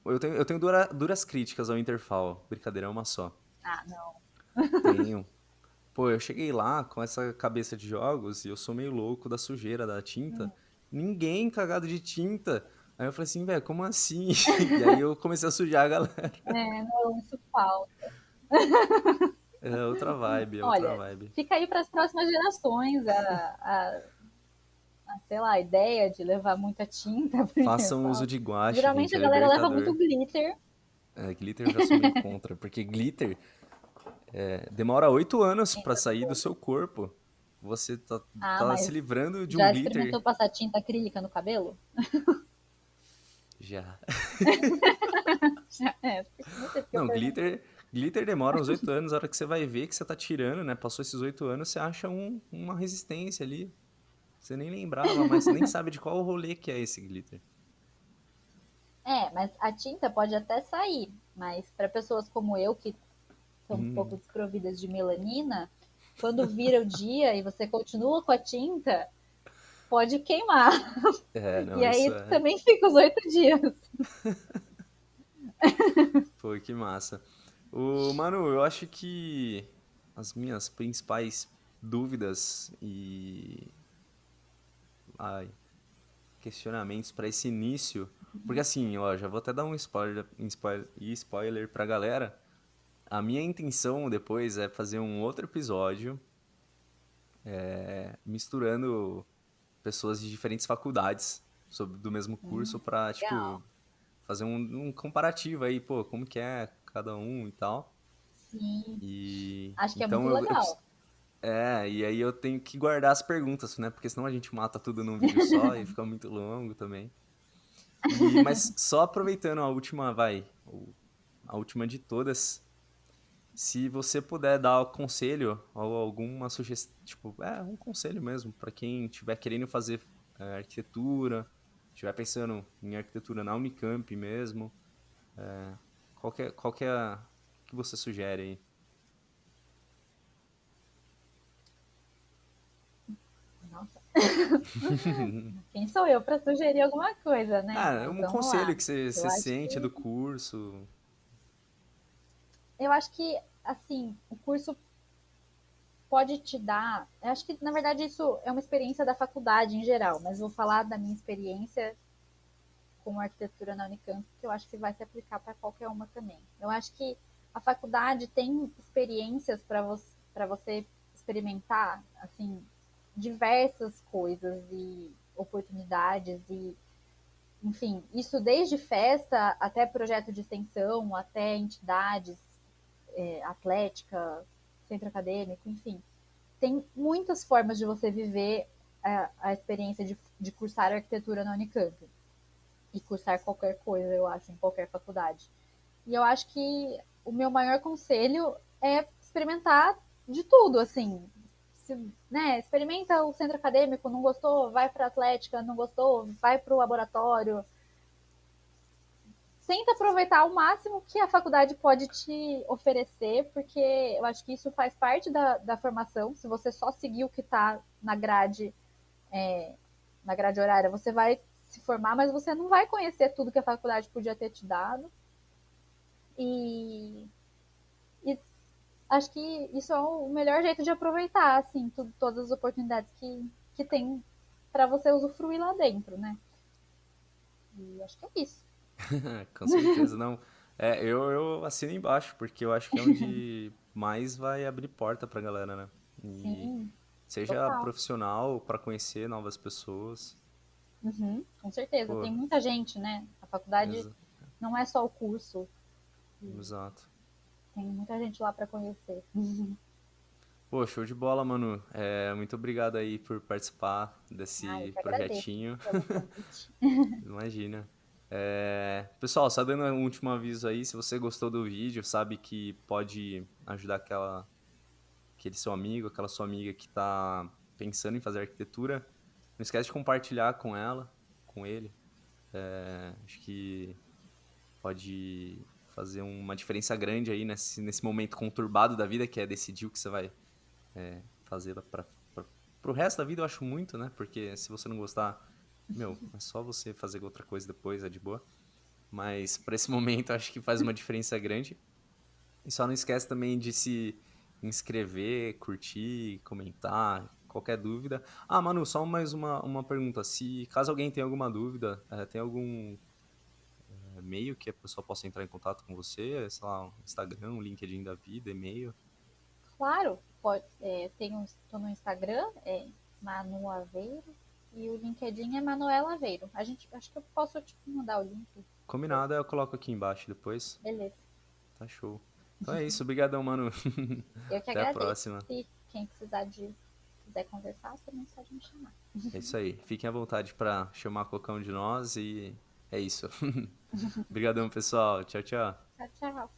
eu tenho duras críticas ao Interfall. Brincadeira, é uma só. Ah, não. Tenho. Pô, eu cheguei lá com essa cabeça de jogos e eu sou meio louco da sujeira, da tinta. Ninguém cagado de tinta. Aí eu falei assim, velho, como assim? E aí eu comecei a sujar a galera. Não, isso falta. É outra vibe, é outra Olha, vibe. fica aí para as próximas gerações sei lá, a ideia de levar muita tinta pro Façam uso intervalo. de guache, Geralmente gente, a é galera leva muito libertador. glitter. Glitter eu já sou meio contra, porque glitter demora 8 anos Sim, pra eu sou sair do seu contra. corpo. Você tá, Ah, tá se mas livrando de um já glitter. experimentou passar tinta acrílica no cabelo? Já. Não sei porque eu Não, pergunto. glitter demora uns 8 anos, a hora que você vai ver que você tá tirando, né? Passou esses 8 anos, você acha uma resistência ali. Você nem lembrava, mas você nem sabe de qual rolê que é esse glitter. Mas a tinta pode até sair, mas para pessoas como eu, que são um pouco Hum, desprovidas de melanina, quando vira o dia e você continua com a tinta, pode queimar. não, E isso aí é. também fica os 8 dias. Pô, que massa. Mano, eu acho que as minhas principais dúvidas e ai, questionamentos pra esse início. Porque assim, ó, já vou até dar um spoiler pra galera. A minha intenção depois é fazer um outro episódio misturando pessoas de diferentes faculdades do mesmo curso pra, Legal. tipo, fazer um comparativo aí, pô, como que é cada um e tal. Sim, E acho que é então muito eu legal. E aí eu tenho que guardar as perguntas, né? Porque senão a gente mata tudo num vídeo só e fica muito longo também. Mas só aproveitando a última, a última de todas, se você puder dar conselho ou alguma sugestão, tipo, um conselho mesmo, para quem estiver querendo fazer arquitetura, estiver pensando em arquitetura na Unicamp mesmo, o que você sugere aí? Nossa, quem sou eu para sugerir alguma coisa, né? Ah, Mas um vamos conselho lá. que você Eu acho sente do que, curso. eu acho que assim, o curso pode te dar. Eu acho que, na verdade, isso é uma experiência da faculdade em geral, mas vou falar da minha experiência com arquitetura na Unicamp, que eu acho que vai se aplicar para qualquer uma também. Eu acho que a faculdade tem experiências para você experimentar, assim, diversas coisas e oportunidades e enfim, isso desde festa até projeto de extensão, até entidades, atlética, centro acadêmico, enfim. Tem muitas formas de você viver a experiência de cursar arquitetura na Unicamp. E cursar qualquer coisa, eu acho, em qualquer faculdade. E eu acho que o meu maior conselho é experimentar de tudo, assim. Se, né, experimenta o centro acadêmico, não gostou, vai para a atlética, não gostou, vai para o laboratório. Tenta aproveitar ao máximo que a faculdade pode te oferecer, porque eu acho que isso faz parte da formação. Se você só seguir o que está na grade horária, você vai se formar, mas você não vai conhecer tudo que a faculdade podia ter te dado. E, e acho que isso é o melhor jeito de aproveitar, assim, todas as oportunidades que tem para você usufruir lá dentro, né? E acho que é isso. Com certeza, não. Eu assino embaixo, porque eu acho que é onde mais vai abrir porta pra galera, né? E Sim, seja total. profissional, pra conhecer novas pessoas. Uhum, com certeza. Pô, Tem muita gente, né? A faculdade exa- não é só o curso, exato. tem muita gente lá para conhecer. Uhum. Pô, show de bola, mano. Muito obrigado aí por participar Ah, eu desse que agradeço projetinho. pelo convite. Imagina. Pessoal, só dando um último aviso aí, se você gostou do vídeo, sabe que pode ajudar aquele seu amigo, aquela sua amiga que está pensando em fazer arquitetura, não esquece de compartilhar com ela, com ele. Acho que pode fazer uma diferença grande aí nesse momento conturbado da vida, que é decidir o que você vai fazer para o resto da vida, eu acho muito, né? Porque se você não gostar, meu, é só você fazer outra coisa depois, é de boa. Mas para esse momento, acho que faz uma diferença grande. E só não esquece também de se inscrever, curtir, comentar, qualquer dúvida. Ah, Manu, só mais uma pergunta. Se caso alguém tenha alguma dúvida, tem algum e-mail que a pessoa possa entrar em contato com você? Sei lá, um Instagram, um LinkedIn da vida, e-mail? Claro, pode, tô no Instagram, Manu Aveiro, e o LinkedIn é Manuela Aveiro. Acho que eu posso te mandar o link. Combinado, eu coloco aqui embaixo depois. Beleza. Tá show. Então é isso, obrigadão, Manu. Eu que Até a agradeço. próxima. Se quem quiser conversar, também pode me chamar. É isso aí. Fiquem à vontade para chamar qualquer um de nós e é isso. Obrigadão, pessoal. Tchau, tchau. Tchau, tchau.